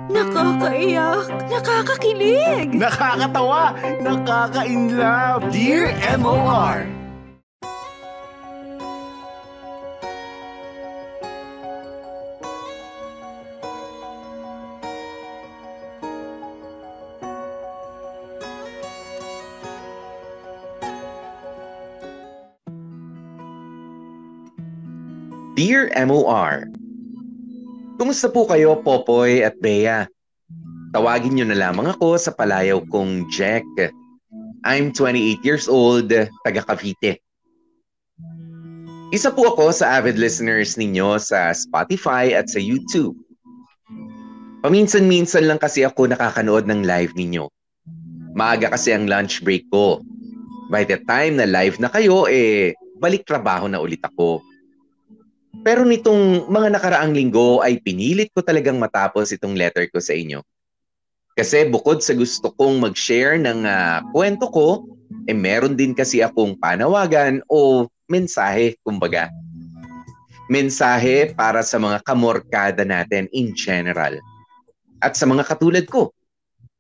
Nakakaiyak, nakakakilig, Nakakatawa, nakaka-inlove. Dear MOR. Dear MOR, kumusta po kayo, Popoy at Bea? Tawagin niyo na lamang ako sa palayaw kong Jack. I'm 28 years old, taga Cavite. Isa po ako sa avid listeners ninyo sa Spotify at sa YouTube. Paminsan-minsan lang kasi ako nakakanood ng live ninyo. Maaga kasi ang lunch break ko. By the time na live na kayo, balik trabaho na ulit ako. Pero nitong mga nakaraang linggo ay pinilit ko talagang matapos itong letter ko sa inyo. Kasi bukod sa gusto kong mag-share ng kwento ko, meron din kasi akong panawagan o mensahe, kumbaga. Mensahe para sa mga kamorkada natin in general. At sa mga katulad ko.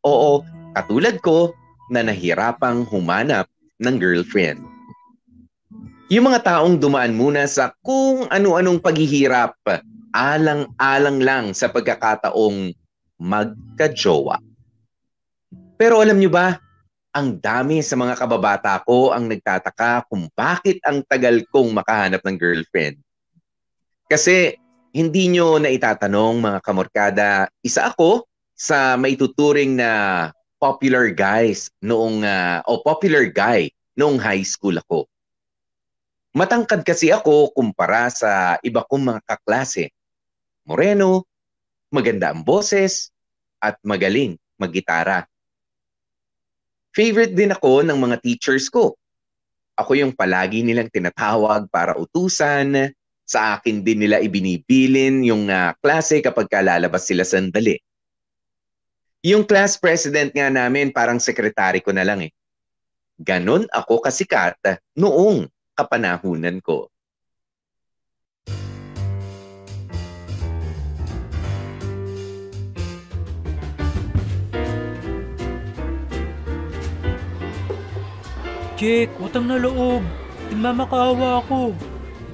Oo, katulad ko na nahirapang humanap ng girlfriend. Yung mga taong dumaan muna sa kung ano-anong paghihirap, alang-alang lang sa pagkakataong magka-jowa. Pero alam nyo ba, ang dami sa mga kababata ko ang nagtataka kung bakit ang tagal kong makahanap ng girlfriend. Kasi hindi nyo na itatanong mga kamorkada, isa ako sa maituturing na popular guys noong, popular guy noong high school ako. Matangkad kasi ako kumpara sa iba kong mga kaklase. Moreno, maganda ang boses, at magaling maggitara. Favorite din ako ng mga teachers ko. Ako yung palagi nilang tinatawag para utusan. Sa akin din nila ibinibilin yung klase kapag lalabas sila sandali. Yung class president nga namin parang sekretary ko na lang eh. Ganon ako kasikat noong kapanahunan ko. Jake, utang na loob. Nagmamakaawa ako.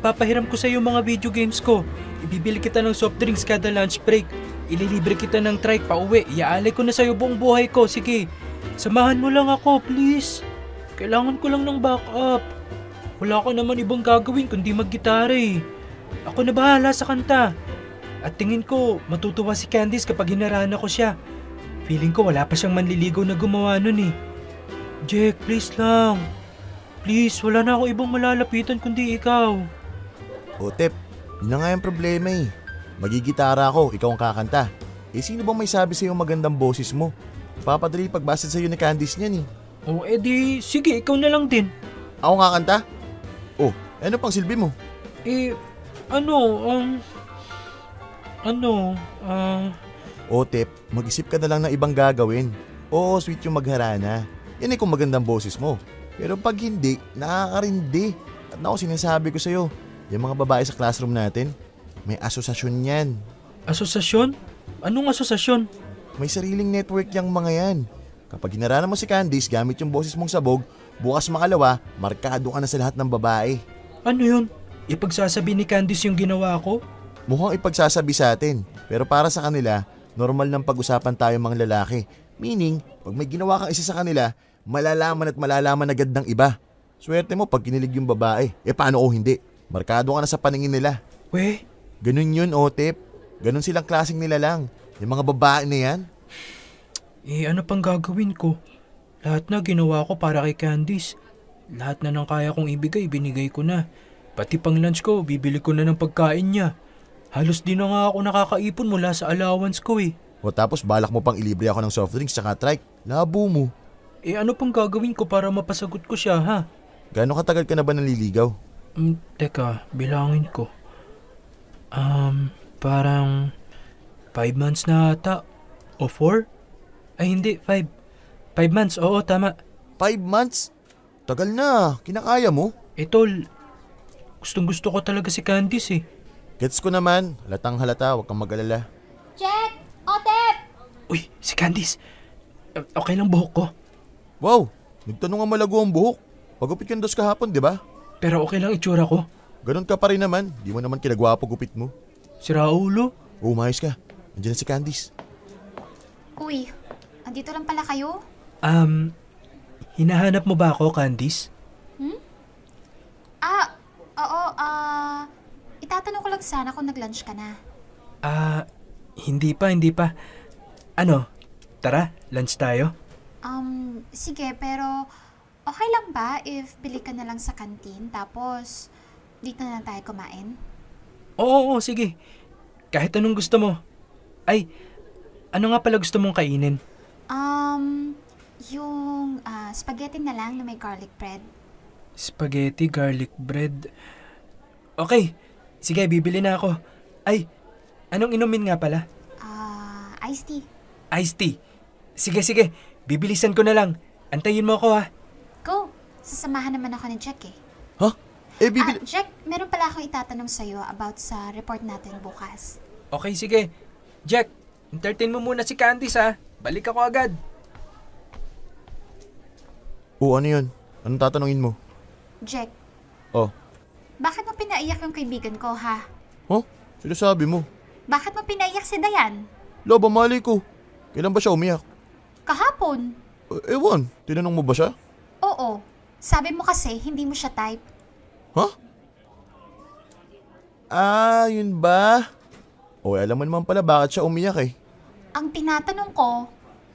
Ipapahiram ko sa iyo mga video games ko. Ibibili kita ng soft drinks kada lunch break. Ililibre kita ng trike pa uwi. Iaalay ko na sa iyo buong buhay ko. Sige, samahan mo lang ako, please. Kailangan ko lang ng backup. Wala ko naman ibang gagawin kundi maggitara eh. Ako na bahala sa kanta. At tingin ko, matutuwa si Candice kapag hinarana ko siya. Feeling ko wala pa siyang manliligaw na gumawa nun eh. Jack, please lang. Please, wala na ako ibang malalapitan kundi ikaw. Tep, yun na nga yung problema eh. Magigitara ako, ikaw ang kakanta. Sino bang may sabi sa'yo magandang boses mo? Papadali pagbasa sa'yo ni Candice niyan eh. Edi, sige, ikaw na lang din. Ako kakanta? Ano pang silbi mo? Tep, mag-isip ka na lang ng ibang gagawin. Oo, sweet yung magharana. Yan kung magandang boses mo. Pero pag hindi, nakakarindi. At ako sinasabi ko sa'yo, yung mga babae sa classroom natin, may asosasyon yan. Asosasyon? Anong asosasyon? May sariling network yung mga yan. Kapag hinarana mo si Candice gamit yung boses mong sabog, bukas makalawa, markado ka na sa lahat ng babae. Ano yun? Ipagsasabi ni Candice yung ginawa ko? Mukhang ipagsasabi sa atin. Pero para sa kanila, normal nang pag-usapan tayo mga lalaki. Meaning, pag may ginawa kang isa sa kanila, malalaman at malalaman agad ng iba. Swerte mo pag kinilig yung babae. Paano o hindi? Markado ka na sa paningin nila. We? Ganun yun, Tep. Ganun silang klaseng nila lang. Yung mga babae na yan. Ano pang gagawin ko? Lahat na ginawa ko para kay Candice. Lahat na ng kaya kong ibigay, binigay ko na. Pati pang lunch ko, bibili ko na ng pagkain niya. Halos di na nga ako nakakaipon mula sa allowance ko eh. Tapos balak mo pang ilibre ako ng soft drinks tsaka trike. Labo mo. Ano pang gagawin ko para mapasagot ko siya, ha? Gaano katagal ka na ba nanliligaw? Teka, bilangin ko. Parang 5 months na ata. O 4? Ay hindi, 5. 5 months, oo tama. 5 months? Tagal na, kinakaya mo? Tol, gustong gusto ko talaga si Candice eh. Gets ko naman, halatang halata, huwag kang mag-alala. Jack! Otep! Uy, si Candice. Okay lang buhok ko. Wow, nagtanong nga malago ang buhok. Pagupit yung dos kahapon, di ba? Pero okay lang itsura ko. Ganon ka pa rin naman. Di mo naman kinagwapo gupit mo. Si Raulo. Umayos ka. Andiyan na si Candice. Uy, andito lang pala kayo? Hinahanap mo ba ako, Candice? Oo, itatanong ko lang sana kung nag-lunch ka na. Hindi pa. Ano, tara, lunch tayo? Sige, pero okay lang ba if bili ka na lang sa kantin tapos dito na lang tayo kumain? Oo, sige. Kahit anong gusto mo. Ay, ano nga pala gusto mong kainin? Yung spaghetti na lang na may garlic bread. Spaghetti, garlic bread. Okay, sige, bibili na ako. Ay, anong inumin nga pala? Iced tea. Iced tea. Sige, bibilisan ko na lang. Antayin mo ako ha. Go! Sasamahan naman ako ni Jack eh. Ha? Bibili... Jack, meron pala akong itatanong sa'yo about sa report natin bukas. Okay, sige. Jack, entertain mo muna si Candice ha. Balik ako agad. Ano yun? Anong tatanungin mo? Jack, Oh. bakit mo pinaiyak yung kaibigan ko, ha? Sinasabi mo? Bakit mo pinaiyak si Dayan? Loba, mali ko. Kailan ba siya umiyak? Kahapon. Ewan, tinanong mo ba siya? Oo. Sabi mo kasi, hindi mo siya type. Yun ba? Alam mo naman pala bakit siya umiyak eh. Ang tinatanong ko,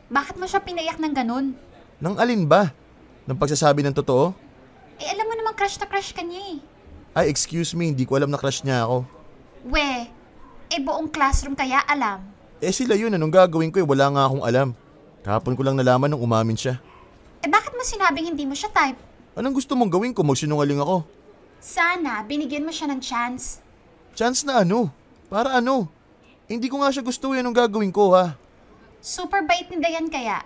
bakit mo siya pinaiyak ng ganun? Nang alin ba? Nang pagsasabi ng totoo? Alam mo namang crush na crush ka niya eh. Ay, excuse me, hindi ko alam na crush niya ako. Buong classroom kaya alam. Sila yun, anong gagawin ko wala nga akong alam. Kahapon ko lang nalaman nung umamin siya. Bakit mo sinabing hindi mo siya type? Anong gusto mong gawin ko? Magsinungaling ako. Sana, binigyan mo siya ng chance. Chance na ano? Para ano? Hindi ko nga siya gusto anong gagawin ko ha. Super bait ni Dayan kaya.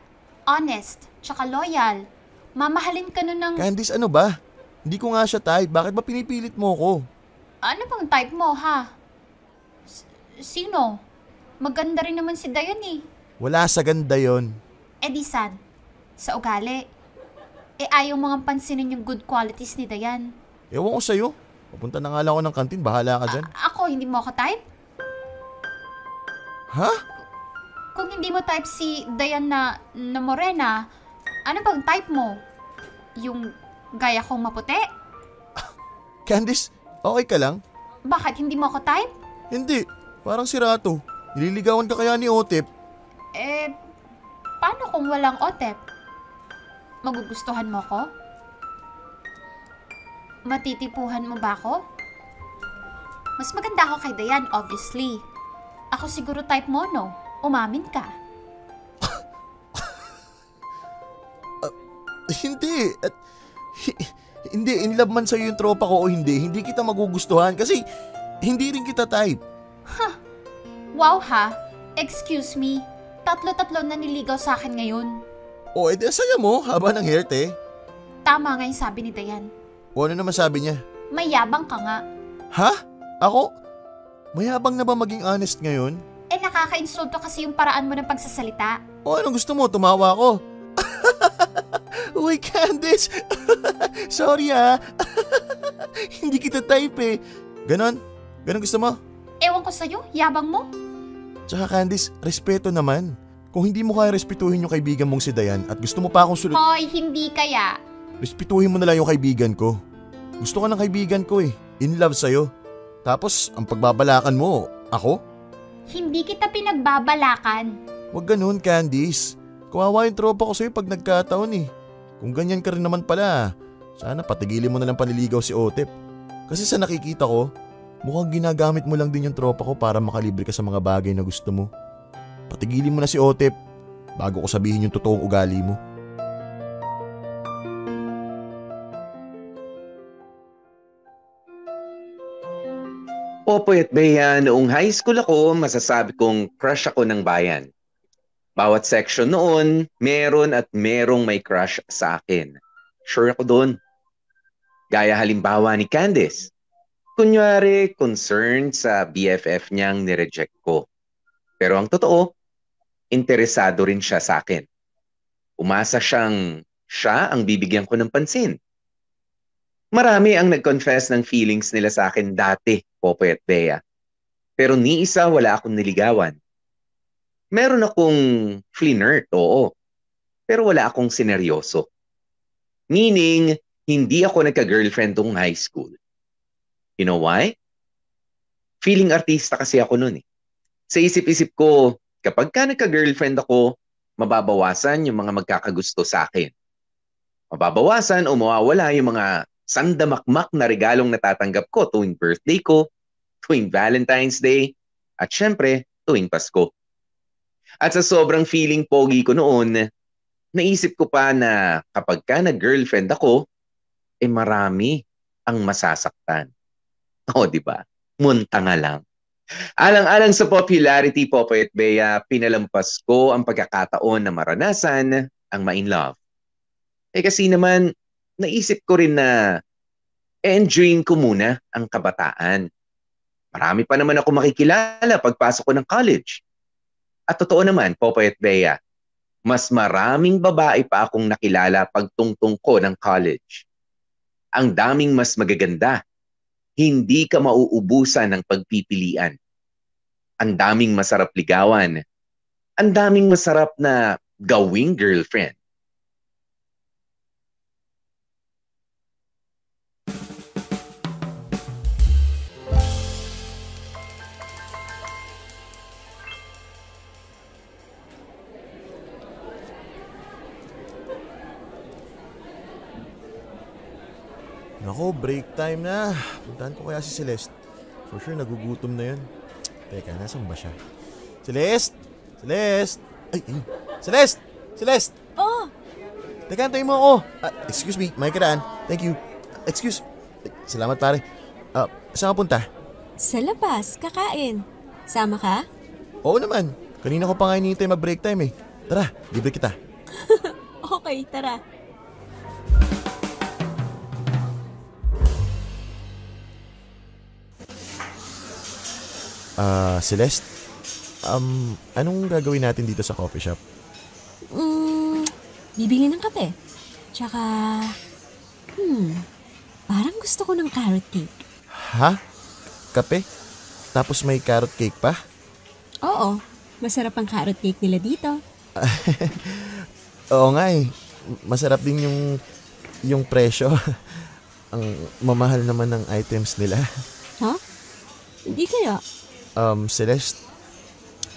Honest, tsaka loyal. Mamahalin ka nun ng... Candice, ano ba? Hindi ko nga siya type. Bakit ba pinipilit mo ko? Ano bang type mo, ha? Sino? Maganda rin naman si Dayan eh. Wala sa ganda yon. Di san? Sa ugali. Ayaw mo nga pansinin yung good qualities ni Dayan. Ewan ko sa'yo. Papunta na nga lang ako ng kantin. Bahala ka dyan. Ako, hindi mo ako type? Ha? Kung hindi mo type si Dayan na morena, ano bang type mo? Yung gaya kong maputi? Candice, okay ka lang? Bakit hindi mo ako type? Hindi. Parang sirato. Nililigawan ka kaya ni Otep? Paano kung walang otep? Magugustuhan mo ko? Matitipuhan mo ba ako? Mas maganda ako kay Dayan, obviously. Ako siguro type mo, no? Umamin ka. Hindi. Hindi, in love man sa'yo yung tropa ko o hindi kita magugustuhan kasi hindi rin kita type. Wow ha? Excuse me. Tatlo-tatlo na niligaw sa akin ngayon. Edi saya mo, haba ng hair, te. Tama nga yung sabi ni Dayan. Ano naman sabi niya? Mayabang ka nga. Ha? Ako? Mayabang na ba maging honest ngayon? Nakaka-insulto kasi yung paraan mo ng pagsasalita. Anong gusto mo? Tumawa ako. Uy, Candice! Sorry ha. Hindi kita type eh. Ganon? Ganon gusto mo? Ewan ko sa'yo, yabang mo. Tsaka Candice, respeto naman. Kung hindi mo kaya respetuhin yung kaibigan mong si Dayan at gusto mo pa akong Hoy, hindi kaya. respetuhin mo na lang yung kaibigan ko. Gusto ka ng kaibigan ko eh. In love sa'yo. Tapos, ang pagbabalakan mo, ako? Hindi kita pinagbabalakan. Huwag ganun, Candice. Kawawa yung tropa ko sa'yo pag nagkataon eh. Kung ganyan ka rin naman pala, sana patigilin mo na lang paniligaw si Otep. Kasi sa nakikita ko, mukhang ginagamit mo lang din yung tropa ko para makalibre ka sa mga bagay na gusto mo. Patigilin mo na si Otep bago ko sabihin yung totoong ugali mo. Popoy at Bea, noong high school ako, masasabi kong crush ako ng bayan. Bawat section noon, meron at merong may crush sa akin. Sure ako doon. Gaya halimbawa ni Candice. Kunyari, concerned sa BFF niyang nireject ko. Pero ang totoo, interesado rin siya sa akin. Umasa siyang siya ang bibigyan ko ng pansin. Marami ang nag-confess ng feelings nila sa akin dati, Popoy at Bea. Pero ni isa wala akong niligawan. Meron akong flirt, oo. Pero wala akong sineryoso. Meaning, hindi ako nagka-girlfriend nung high school. You know why? Feeling artista kasi ako noon eh. Sa isip-isip ko, kapag ka nagka-girlfriend ako, mababawasan yung mga magkakagusto sa akin. Mababawasan o mawawala yung mga sandamakmak na regalong natatanggap ko tuwing birthday ko, tuwing Valentine's Day, at syempre, tuwing Pasko. At sa sobrang feeling pogi ko noon, naisip ko pa na kapag ka nag-girlfriend ako, marami ang masasaktan. O, di ba? Munta nga lang. Alang-alang sa popularity, Popoy at Bea, pinalampas ko ang pagkakataon na maranasan ang ma-in love. Kasi naman, naisip ko rin na enjoyin ko muna ang kabataan. Marami pa naman ako makikilala pagpasok ko ng college. At totoo naman, Popoy at Bea, mas maraming babae pa akong nakilala pagtungtong ko ng college. Ang daming mas magaganda. Hindi ka mauubusan ng pagpipilian. Ang daming masarap ligawan. Ang daming masarap na gawing girlfriend. Nako, break time na. Puntahan ko kaya si Celeste. For sure, nagugutom na yun. Teka, nasan ba siya? Celeste! Celeste! Ay, ayun. Celeste! Celeste! Oh! Teka, antayin mo ako. Excuse me, may karaan. Thank you. Excuse. Salamat, pare. Saan ka punta? Sa labas, kakain. Sama ka? Oo naman. Kanina ko pa nga hinihintay mag-break time eh. Tara, libre kita. Okay, tara. Celeste? Anong gagawin natin dito sa coffee shop? Bibili ng kape. Tsaka, parang gusto ko ng carrot cake. Ha? Kape? Tapos may carrot cake pa? Oo, masarap ang carrot cake nila dito. Oo nga eh. Masarap din yung presyo. Ang mamahal naman ng items nila. Ha? Hindi kaya? Celeste,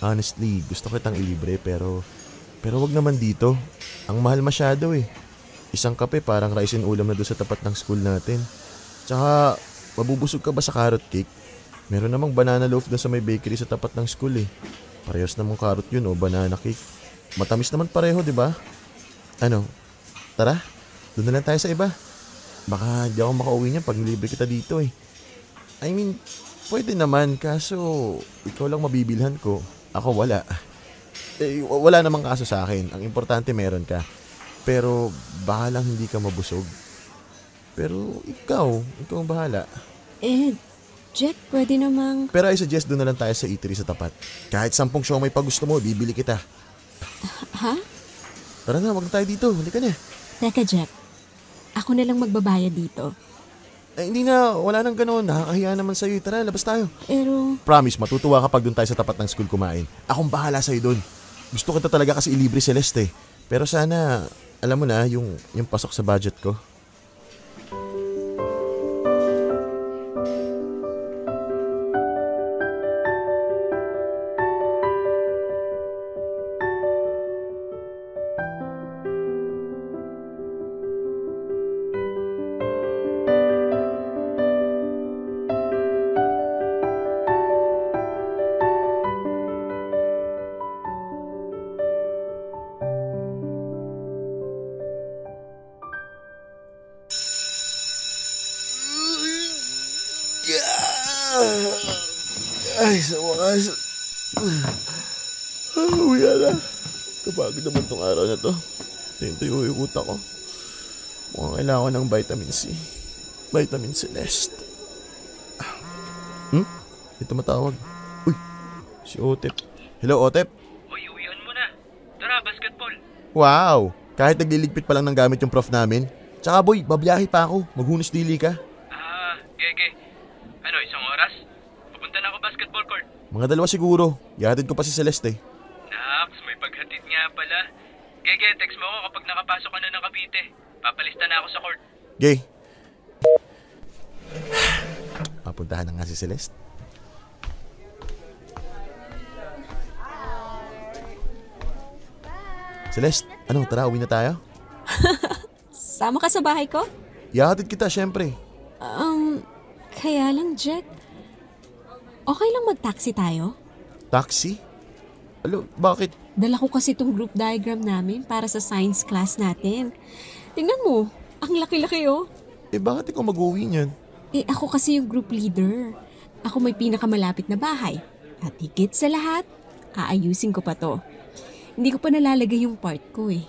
honestly, gusto kitang ilibre pero wag naman dito. Ang mahal masyado eh. Isang kape parang rice and ulam na doon sa tapat ng school natin. Tsaka, mabubusog ka ba sa carrot cake? Meron namang banana loaf doon sa may bakery sa tapat ng school eh. Parehas namang carrot yun o banana cake. Matamis naman pareho, di ba? Ano? Tara, doon na lang tayo sa iba. Baka di ako makauwi niyan pag nilibre kita dito eh. I mean, pwede naman, kaso ikaw lang mabibilhan ko. Ako wala. Wala namang kaso sa akin. Ang importante meron ka. Pero baka lang hindi ka mabusog. Pero ikaw ang bahala. Jet, pwede namang... Pero I suggest doon na lang tayo sa eatery sa tapat. Kahit 10 siomai pa gusto mo, bibili kita. Ha? Tara na, wag na tayo dito. Halika na. Teka, Jet. Ako na lang magbabayad dito. Hindi na, wala nang gano'n. Nakakahiya naman sa'yo. Tara, labas tayo. Pero... Promise, matutuwa kapag doon tayo sa tapat ng school kumain. Akong bahala sa'yo doon. Gusto kita talaga kasi ilibre Celeste. Pero sana, alam mo na, yung pasok sa budget ko. Ay, sa wakas. Uwi na. Kapagod naman tong araw na to. Tuyo yung utak ko. Mukhang kailangan ko ng vitamin C. Vitamin Celeste. Ito matawag. Uy, si Otep. Hello, Otep. Uy, uwian mo na. Tara, basketball. Wow! Kahit nagliligpit pa lang ng gamit yung prof namin. Tsaka boy, babiyahe pa ako. Maghunos dili ka. Gege. Ano, isang oras? Pupunta na ako basketball court. Mga 2 siguro. Ihatid ko pa si Celeste. Naks, may paghatid nga pala. Gege, text mo ako kapag nakapasok ka na ng Cavite. Papalista na ako sa court. Gay. Papuntahan na nga si Celeste. Celeste, ano, tara, uwi na tayo? Sama ka sa bahay ko? Ihatid kita, syempre. Kaya lang, Jack. Okay lang mag-taxi tayo? Taxi? Alo, bakit? Dala ko kasi itong group diagram namin para sa science class natin. Tingnan mo, ang laki-laki oh. Bakit ikaw mag-uwi niyan? Ako kasi yung group leader. Ako may pinakamalapit na bahay. At higit sa lahat, aayusin ko pa to. Hindi ko pa nalalagay yung part ko eh.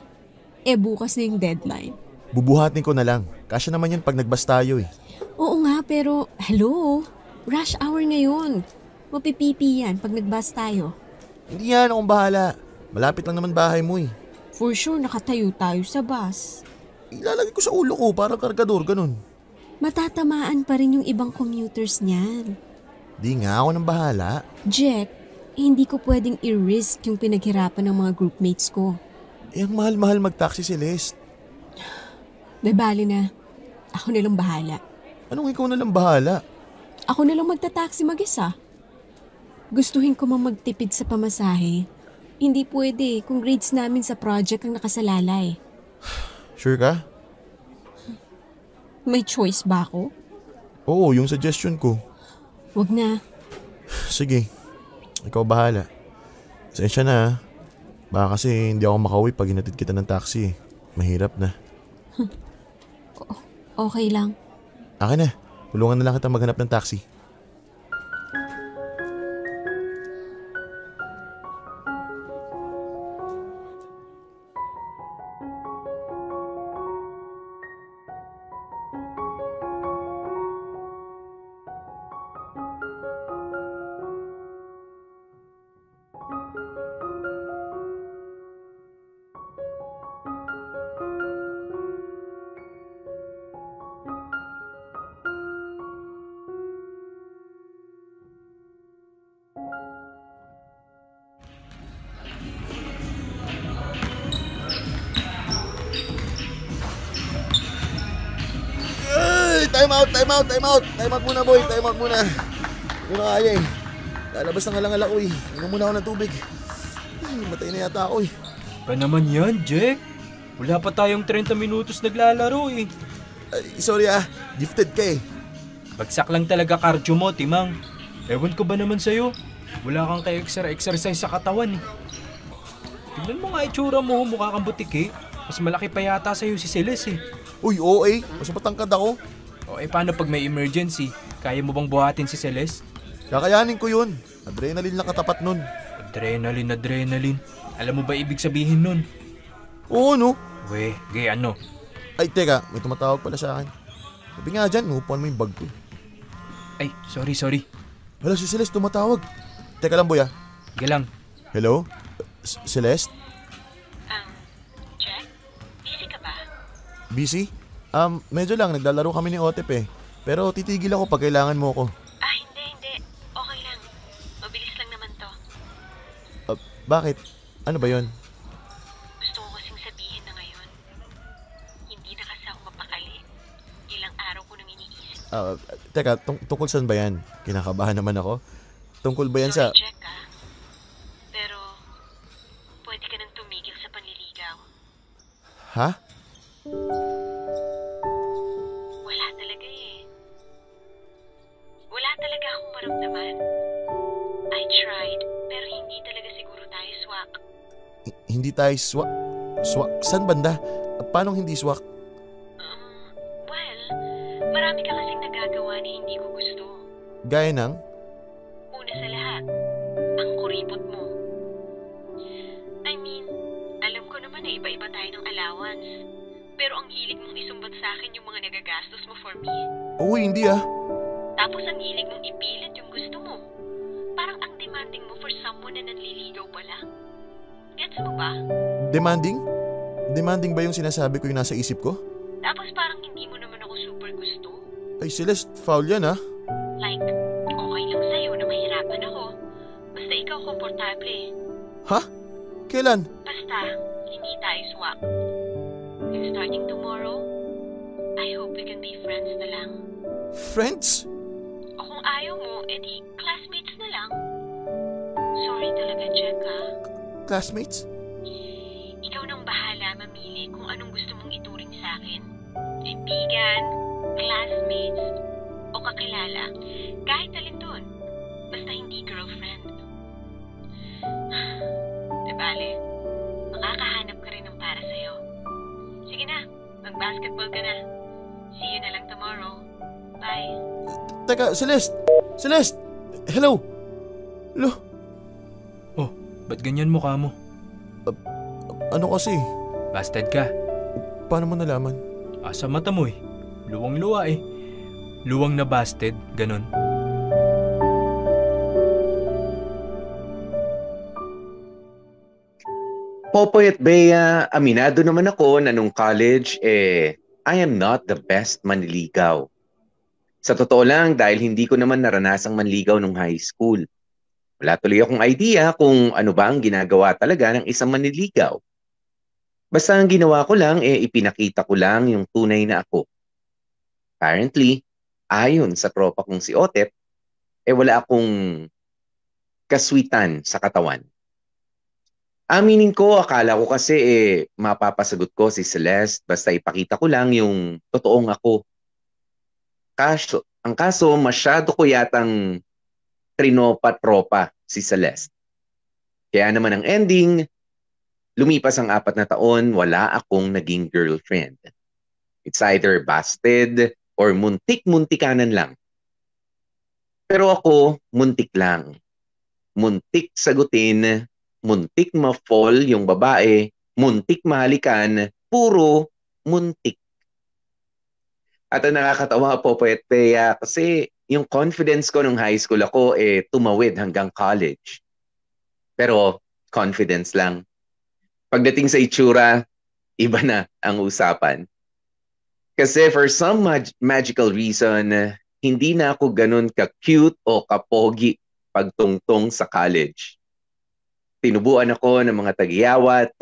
Bukas na yung deadline. Bubuhatin ko na lang. Kasya naman yan pag nagbas tayo eh. Oo nga, pero hello, rush hour ngayon. Mapipipi yan pag nagbus tayo. Hindi yan, akong bahala. Malapit lang naman bahay mo eh. For sure, nakatayo tayo sa bus. Ilalagay ko sa ulo ko, parang kargador, ganun. Matatamaan pa rin yung ibang commuters niyan. Di nga, ako nang bahala. Jack, hindi ko pwedeng i-risk yung pinaghirapan ng mga groupmates ko. Ang mahal-mahal mag-taxi, Celeste. Bali na, ako nilang bahala. Anong ikaw na lang bahala? Ako nilang magta-taxi mag-isa. Gustuhin ko mang magtipid sa pamasahe. Hindi pwede kung grades namin sa project ang nakasalalay. Sure ka? May choice ba ako? Oo, yung suggestion ko. Wag na. Sige, ikaw bahala. Sensya na ha. Baka kasi hindi ako makauwi pag hinatid kita ng taxi. Mahirap na. Okay lang. Akin na, tulungan na lang kita maghanap ng taxi. Time out muna boy, time out muna. Hindi na kaya eh. Lalabas ng alang-ala ko eh. Inom muna ako ng tubig. Matay na yata ako eh. Pa naman yan, Jack. Wala pa tayong 30 minutos naglalaro eh. Sorry gifted ka eh. Bagsak lang talaga cardio mo, Timang. Ewan ko ba naman sa'yo? Wala kang ka-exercise sa katawan eh. Tignan mo nga itsura mo, mukha kang butik eh. Mas malaki pa yata sa'yo si Celeste eh. Uy, oo eh. Mas matangkad ako. Paano pag may emergency? Kaya mo bang buhatin si Celeste? Kakayanin ko yun. Adrenaline lang katapat nun. Adrenaline. Alam mo ba ibig sabihin nun? Oo no. Gay ano? Ay teka, may tumatawag pala sa akin. Sabi nga dyan, upuan mo yung bag ko. Ay, sorry. Hala, si Celeste tumatawag. Teka lang boy Galang. Hello? Celeste? Jack, busy ka ba? Busy? Medyo lang, naglalaro kami ni Otep eh. Pero titigil ako pag kailangan mo ako. Hindi. Okay lang. Mabilis lang naman to. Bakit? Ano ba yon? Gusto ko kasing sabihin na ngayon, hindi na kasi ako mapakali. Ilang araw ko nang iniisip. Teka, tungkol saan ba yan? Kinakabahan naman ako. Tungkol ba yan sa... Sorry, Jack pero pwede ka nang tumigil sa panliligaw. Ha? Wala talaga eh. Wala talaga akong maramdaman. I tried, pero hindi talaga siguro tayo swak. Hindi tayo swak? Swak? Saan banda? Paano hindi swak? Well, marami ka kasing nagagawa na hindi ko gusto. Gaya ng? Una sa lahat, ang kuripot mo. I mean, alam ko naman na iba-iba tayo ng allowance. Pero ang hilig mong isumbat sa akin yung mga nagagastos mo for me. Oo, hindi Tapos ang hilig mong ipilit yung gusto mo. Parang ang demanding mo for someone na nanliligaw pala. Gets mo ba? Demanding? Demanding ba yung sinasabi ko yung nasa isip ko? Tapos parang hindi mo naman ako super gusto. Ay Celeste, foul yan ha. Like, okay lang sa'yo na mahirapan ako. Basta ikaw komportable. Ha? Kailan? Basta, hindi tayo swak. And starting tomorrow, I hope we can be friends na lang. Friends? O kung ayaw mo, edi classmates na lang. Sorry talaga, Jack, ha? Classmates? Ikaw nang bahala mamili kung anong gusto mong ituring sa akin. Kaibigan, classmates, o kakilala. Kahit alin dun. Basta hindi girlfriend. Di bale, makakahanap ka rin ng para sa'yo. Sige na, mag-basketball ka na. See you na lang tomorrow. Bye. Teka, Celeste! Celeste! Hello! Hello? Oh, ba't ganyan mukha mo? Ano kasi? Busted ka. Paano mo nalaman? Sa mata mo eh. Luwang-luwa eh. Luwang na busted, ganon. Popoy at Bea, aminado naman ako na nung college, I am not the best manliligaw. Sa totoo lang, dahil hindi ko naman naranasang manligaw nung high school. Wala tuloy akong idea kung ano ba ang ginagawa talaga ng isang manliligaw. Basta ang ginawa ko lang, ipinakita ko lang yung tunay na ako. Apparently, ayon sa tropa kong si Otep, wala akong kaswitan sa katawan. Aminin ko, akala ko kasi mapapasagot ko si Celeste basta ipakita ko lang yung totoong ako. Ang kaso, masyado ko yatang trinopa-tropa si Celeste. Kaya naman ang ending, lumipas ang 4 na taon, wala akong naging girlfriend. It's either busted or muntik-muntikanan lang. Pero ako, muntik lang. Muntik sagutin, muntik ma-fall yung babae, muntik mahalikan, puro muntik. At ang nakakatawa po, Poet Bea, kasi yung confidence ko nung high school ako, tumawid hanggang college. Pero confidence lang. Pagdating sa itsura, iba na ang usapan. Kasi for some magical reason, hindi na ako ganun ka-cute o ka-pogi pagtungtong sa college. Tinubuan ako ng mga tagiyawat,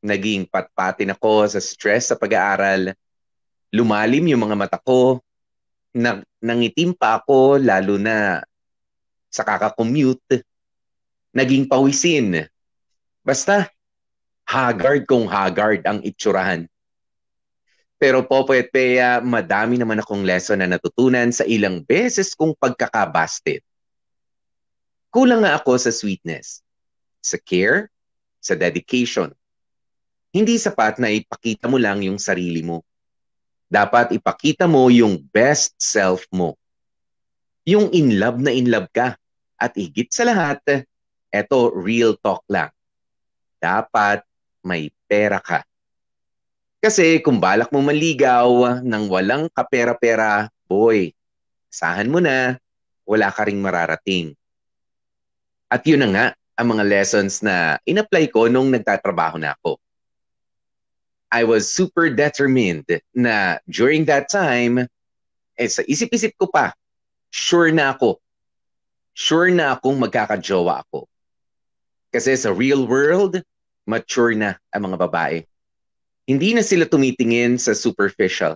naging patpatin ako sa stress sa pag-aaral, lumalim yung mga mata ko, nangitim pa ako lalo na sa kaka-commute, naging pawisin. Basta, haggard kung haggard ang itsurahan. Pero Popoy at Bea, madami naman akong lesson na natutunan sa ilang beses kong pagkakabasted. Kulang nga ako sa sweetness, sa care, sa dedication. Hindi sapat na ipakita mo lang yung sarili mo. Dapat ipakita mo yung best self mo. Yung in love na in love ka. At higit sa lahat, eto real talk lang. Dapat may pera ka. Kasi kung balak mo manligaw nang walang kapera-pera, boy, asahan mo na, wala ka ring mararating. At yun na nga ang mga lessons na in-apply ko nung nagtatrabaho na ako. I was super determined na during that time, sa isip-isip ko pa, sure na akong magkakajowa ako. Kasi sa real world, mature na ang mga babae. Hindi na sila tumitingin sa superficial.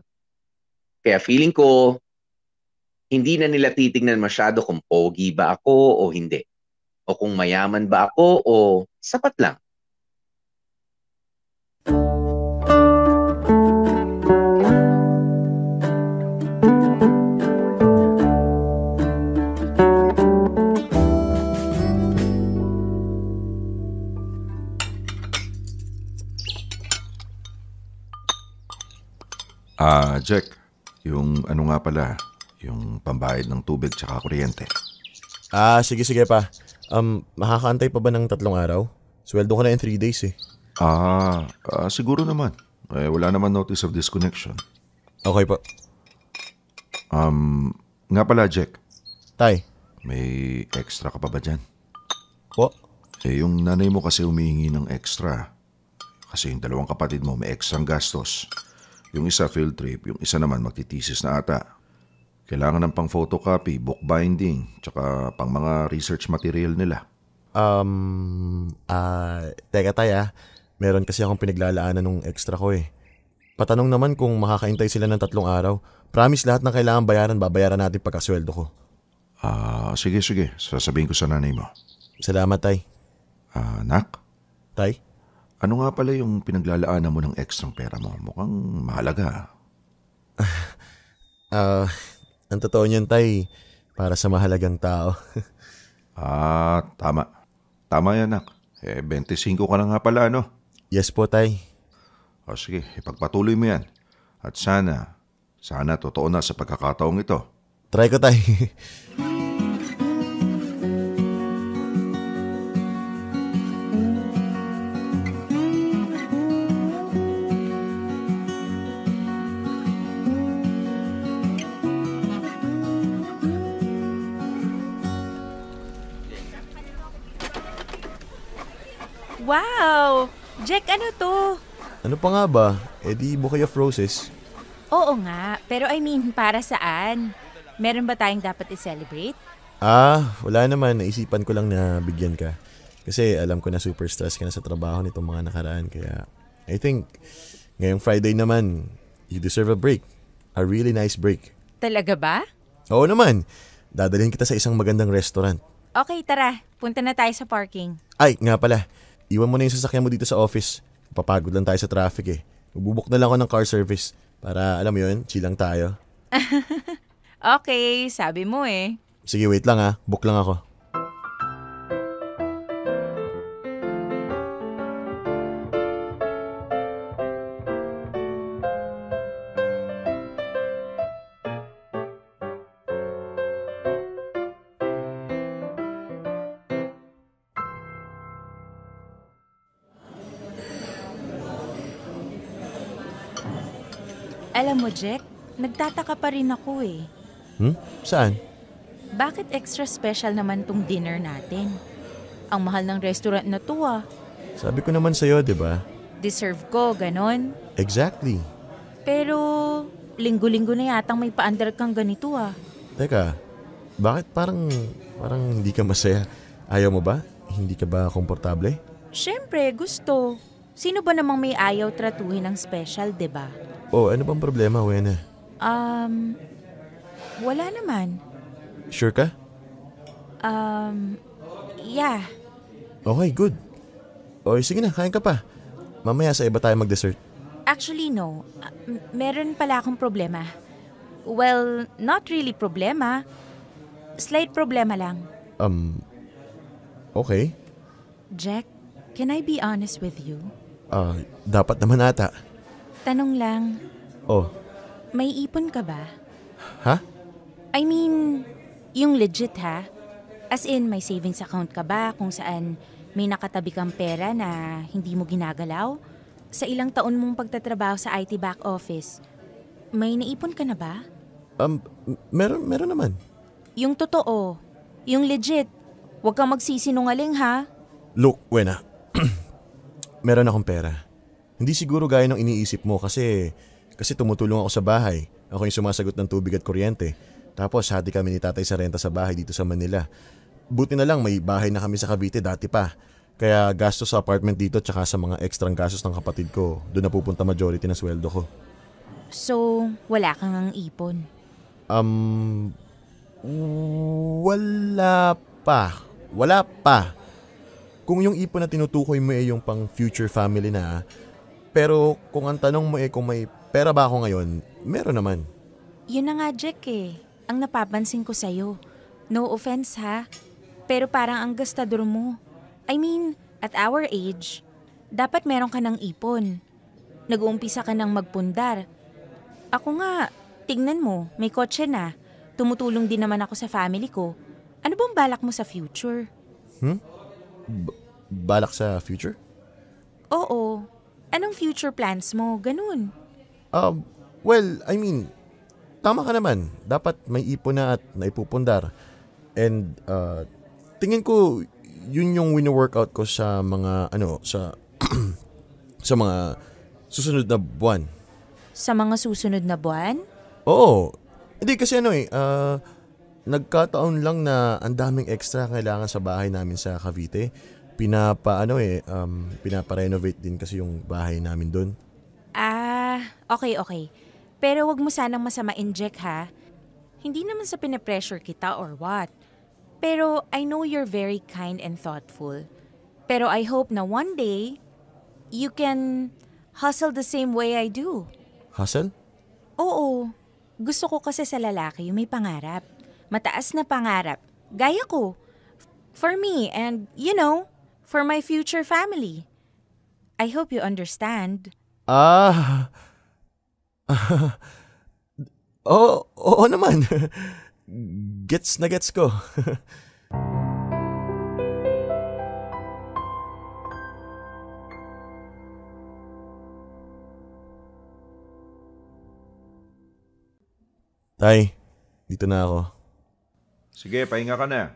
Kaya feeling ko, hindi na nila titingnan masyado kung pogi ba ako o hindi. O kung mayaman ba ako o sapat lang. Jack, yung ano nga pala, yung pambayad ng tubig tsaka kuryente. Sige pa. Makakaantay pa ba ng 3 araw? Sweldo ko na in 3 days eh. Siguro naman. Wala naman notice of disconnection. Okay po. Nga pala, Jack. Tay. May extra ka pa ba dyan? Po? Yung nanay mo kasi humihingi ng extra. Kasi yung dalawang kapatid mo may extra gastos. Yung isa field trip, yung isa naman magtitisis na ata. Kailangan ng pang photocopy, bookbinding, tsaka pang mga research material nila. Teka tay. Meron kasi akong pinaglalaanan ng extra ko eh. Patanong naman kung makakaintay sila ng 3 araw. Promise lahat ng kailangan bayaran, babayaran natin pagkasweldo ko. Sige. Sasabihin ko sa nanay mo. Salamat tay. Nak, Tay? ano nga pala yung pinaglalaanan mo ng ekstrang pera mo? Mukhang mahalaga. Ang totoo niyan tay, para sa mahalagang tao. Tama. Tama yan, Nak. 25 ka na nga pala, no? Yes po tay. Sige, ipagpatuloy mo yan. At sana totoo na sa pagkakataong ito. Try ko tay. Wow! Jack, ano to? Ano pa nga ba? Di bouquet of roses. Oo nga, pero para saan? Meron ba tayong dapat i-celebrate? Wala naman. Naisipan ko lang na bigyan ka. Kasi alam ko na super stress ka na sa trabaho nitong mga nakaraan. Kaya I think ngayong Friday naman, you deserve a break. A really nice break. Talaga ba? Oo naman. Dadalhin kita sa isang magandang restaurant. Okay, tara. Punta na tayo sa parking. Ay, nga pala. Iwan mo na yung sasakyan mo dito sa office. Papagod lang tayo sa traffic eh. Magbubuk na lang ako ng car service. Para, alam mo yun, chill lang tayo. Okay, sabi mo eh. Sige, wait lang book lang ako. Alam mo, Jack, nagtataka pa rin ako eh. Saan? Bakit extra special naman tong dinner natin? Ang mahal ng restaurant na to ah. Sabi ko naman sa'yo, di ba? Deserve ko, ganon. Exactly. Pero, linggo-linggo na yatang may paandar kang ganito ah. Teka, bakit parang hindi ka masaya? Ayaw mo ba? Hindi ka ba komportable? Siyempre, gusto. Sino ba namang may ayaw tratuhin ng special, diba? Ano bang problema, Wena? Wala naman. Sure ka? Yeah. Okay, good. Sige na, kain ka pa. Mamaya sa iba tayo mag-dessert. Actually, no. Meron pala akong problema. Well, not really problema. Slight problema lang. Okay. Jack, can I be honest with you? Dapat naman ata. Tanong lang, may ipon ka ba? Ha? Yung legit ha? As in, may savings account ka ba kung saan may nakatabi kang pera na hindi mo ginagalaw? Sa ilang taon mong pagtatrabaho sa IT back office, may naipon ka na ba? Meron naman. Yung totoo, yung legit. Huwag kang magsisinungaling ha? Look, Wena. Meron akong pera. Hindi siguro gaya ng iniisip mo kasi tumutulong ako sa bahay. Ako yung sumasagot ng tubig at kuryente. Tapos hati kami ni tatay sa renta sa bahay dito sa Manila. Buti na lang may bahay na kami sa Cavite dati pa. Kaya gastos sa apartment dito tsaka sa mga ekstrang gastos ng kapatid ko, doon na pupunta majority ng sweldo ko. So, wala kang ang ipon? Wala pa. Kung yung ipon na tinutukoy mo yung pang future family na. Pero kung ang tanong mo kung may pera ba ako ngayon, meron naman. Yun na nga, Jack eh. Ang napapansin ko sa'yo. No offense ha, pero parang ang gastador mo. At our age, dapat meron ka ng ipon. Nag-uumpisa ka ng magpundar. Ako nga, tingnan mo, may kotse na. Tumutulong din naman ako sa family ko. Ano bang balak mo sa future? Balak sa future? Oo. Anong future plans mo? Ganun. Tama ka naman. Dapat may ipon na at naipupundar. And tingin ko yun yung wino-workout ko sa mga, sa mga susunod na buwan. Sa mga susunod na buwan? Oo. Hindi kasi nagkataon lang na ang daming extra kailangan sa bahay namin sa Cavite. Pinapa-renovate din kasi yung bahay namin doon. Okay. Pero wag mo sanang masamain, Jack, ha? Hindi naman sa pinapressure kita or what. Pero I know you're very kind and thoughtful. Pero I hope na one day, you can hustle the same way I do. Hustle? Oo. Gusto ko kasi sa lalaki yung may pangarap. Mataas na pangarap. Gaya ko. For me and, for my future family. I hope you understand. Oo naman. Gets na gets ko. Tay, dito na ako. Sige, pahinga ka na.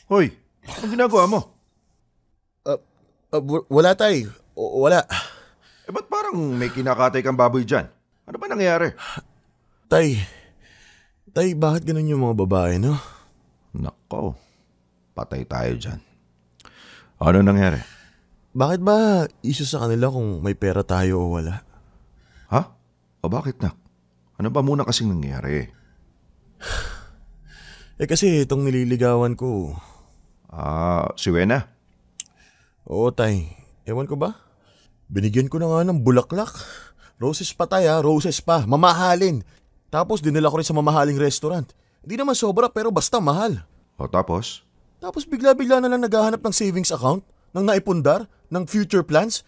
Hoy, anong ginagawa mo? Wala tay. Wala. Ba't parang may kinakatay kang baboy dyan? Ano ba nangyayari? Tay, bakit ganun yung mga babae, no? Nako, patay tayo dyan. Ano nangyari? Bakit ba issue sa kanila kung may pera tayo o wala? Ha? O bakit nak? Ano ba muna kasing nangyari? Kasi itong nililigawan ko. Si Wena? Oo tay, ewan ko ba? Binigyan ko na nga ng bulaklak. Roses pa tay roses pa, mamahalin. Tapos dinala ko rin sa mamahaling restaurant. Hindi naman sobra pero basta mahal. O tapos? Tapos bigla-bigla na lang naghahanap ng savings account, ng naipundar, ng future plans.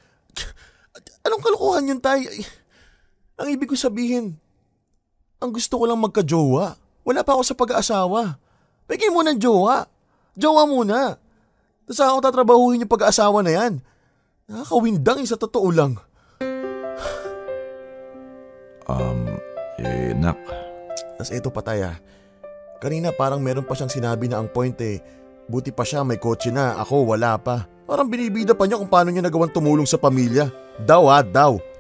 Anong kalokohan yun tay? Ang ibig ko sabihin, ang gusto ko lang magka-jowa. Wala pa ako sa pag-aasawa. Bigyan mo ng jowa. Jowa muna. Tapos ako tatrabahuhin yung pag-aasawa na yan. Nakakawindang sa totoo lang. Nak. Tapos ito pa tay Kanina parang meron pa siyang sinabi na ang point buti pa siya may kotse na, ako wala pa. Parang binibida pa niya kung paano niya nagawang tumulong sa pamilya. Daw.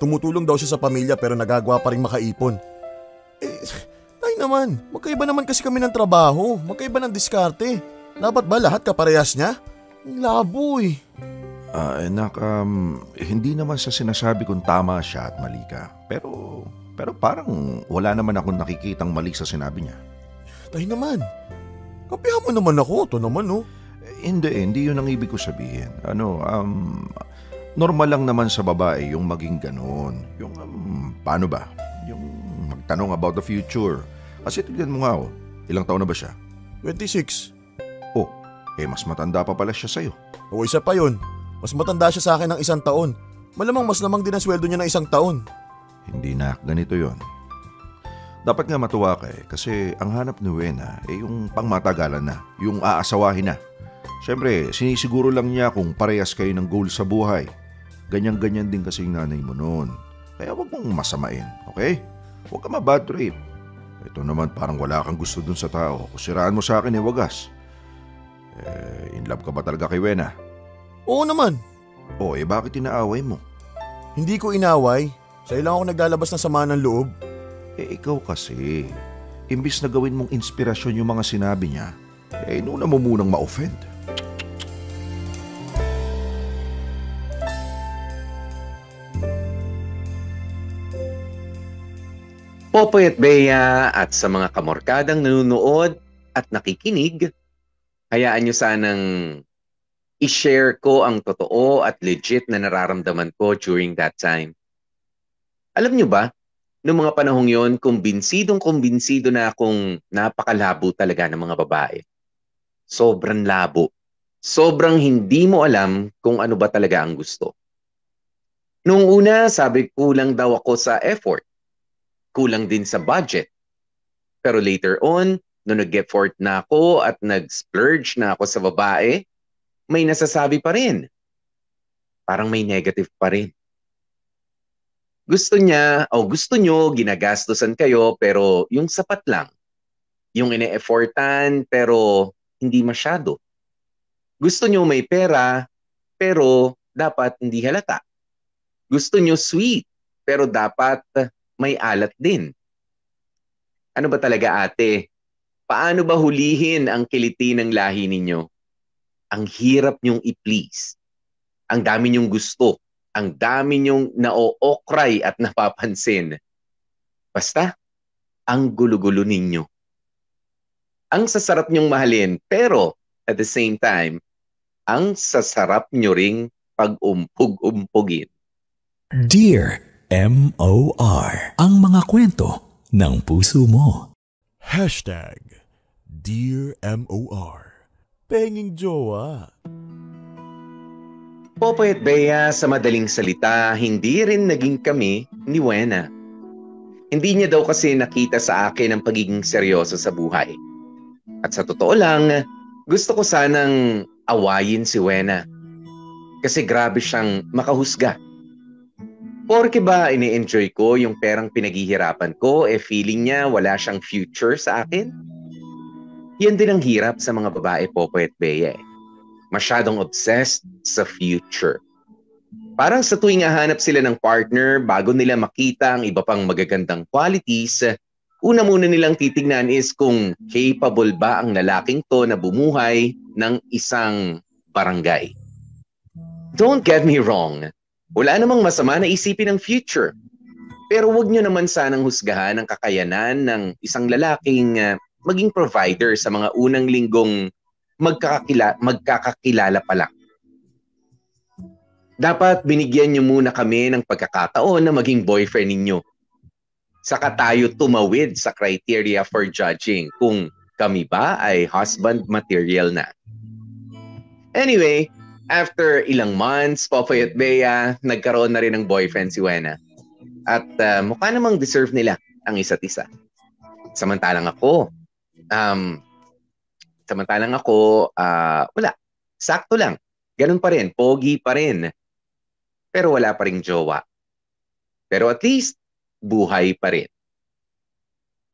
Tumutulong daw siya sa pamilya pero nagagawa pa rin makaipon. Tay naman, magkaiba naman kasi kami ng trabaho. Magkaiba ng diskarte. Dapat ba lahat kaparehas niya? Ang labo Nak, hindi naman sa sinasabi kung tama siya at mali ka. Pero parang wala naman akong nakikitang mali sa sinabi niya. Tay naman, kapihan mo naman ako. Ito naman Hindi yun ang ibig ko sabihin. Normal lang naman sa babae yung maging ganon. Yung, paano ba? Yung magtanong about the future. Kasi tignan mo nga ilang taon na ba siya? 26. Mas matanda pa pala siya sa'yo. O isa pa yun, mas matanda siya sa akin ng 1 taon. Malamang mas lamang din ang sweldo niya ng 1 taon. Hindi nak, ganito yon. Dapat nga matuwa ka kasi ang hanap ni Wena yung pangmatagalan na, yung aasawahin na. Siyempre, sinisiguro lang niya kung parehas kayo ng goal sa buhay. Ganyan-ganyan din kasi yung nanay mo noon. Kaya wag mong masamain, okay? Huwag ka ma-bad trip. Ito naman parang wala kang gusto dun sa tao. Kung siraan mo sa akin wagas. In love ka ba talaga kay Wena? Oo naman. Bakit inaaway mo? Hindi ko inaway. Sa'yo lang ako naglalabas ng sama ng loob. Ikaw kasi, imbis na gawin mong inspirasyon yung mga sinabi niya, inuna mo munang ma-offend. Popoy at Bea at sa mga kamorkadang nanonood at nakikinig, Hayaan nyo sanang i-share ko ang totoo at legit na nararamdaman ko during that time. Alam nyo ba, noong mga panahong yon, kumbinsidong-kumbinsido na akong napakalabo talaga ng mga babae. Sobrang labo. Sobrang hindi mo alam kung ano ba talaga ang gusto. Noong una, sabi kulang daw ako sa effort. Kulang din sa budget. Pero later on, nung nag-effort na ako at nag-splurge na ako sa babae, may nasasabi pa rin. Parang may negative pa rin. Gusto nyo, ginagastosan kayo, pero yung sapat lang. Yung ine-effortan, pero hindi masyado. Gusto nyo may pera, pero dapat hindi halata. Gusto nyo sweet, pero dapat may alat din. Ano ba talaga, ate? Paano ba hulihin ang kiliti ng lahi ninyo? Ang hirap nyong i-please. Ang dami nyong gusto. Ang dami nyong naookray at napapansin. Basta, ang gulo-gulo ninyo. Ang sasarap nyong mahalin, pero at the same time, ang sasarap nyo ring pag-umpog-umpogin. Dear M.O.R. Ang mga kwento ng puso mo. Dear M.O.R. Penging jowa. Popoy at Bea, sa madaling salita, hindi rin naging kami ni Wena. Hindi niya daw kasi nakita sa akin ang pagiging seryoso sa buhay. At sa totoo lang, gusto ko sanang awayin si Wena. Kasi grabe siyang makahusga. Porke ba ini-enjoy ko yung perang pinaghihirapan ko, feeling niya wala siyang future sa akin? Yan din ang hirap sa mga babae, Popoy at Bea. Masyadong obsessed sa future. Parang sa tuwing hahanap sila ng partner, bago nila makita ang iba pang magagandang qualities, una muna nilang titignan is kung capable ba ang lalaking to na bumuhay ng isang barangay. Don't get me wrong. Wala namang masama na isipin ang future. Pero wag nyo naman sanang husgahan ang kakayanan ng isang lalaking maging provider sa mga unang linggong magkakakilala pa lang. Dapat binigyan nyo muna kami ng pagkakataon na maging boyfriend ninyo. Saka tayo tumawid sa criteria for judging kung kami ba ay husband material na. Anyway, after ilang months, Popoy at Bea, nagkaroon na rin ng boyfriend si Wena. At mukha namang deserve nila ang isa't isa. Samantalang ako, wala. Sakto lang. Ganun pa rin. Pogi pa rin. Pero wala pa ring jowa. Pero at least, buhay pa rin.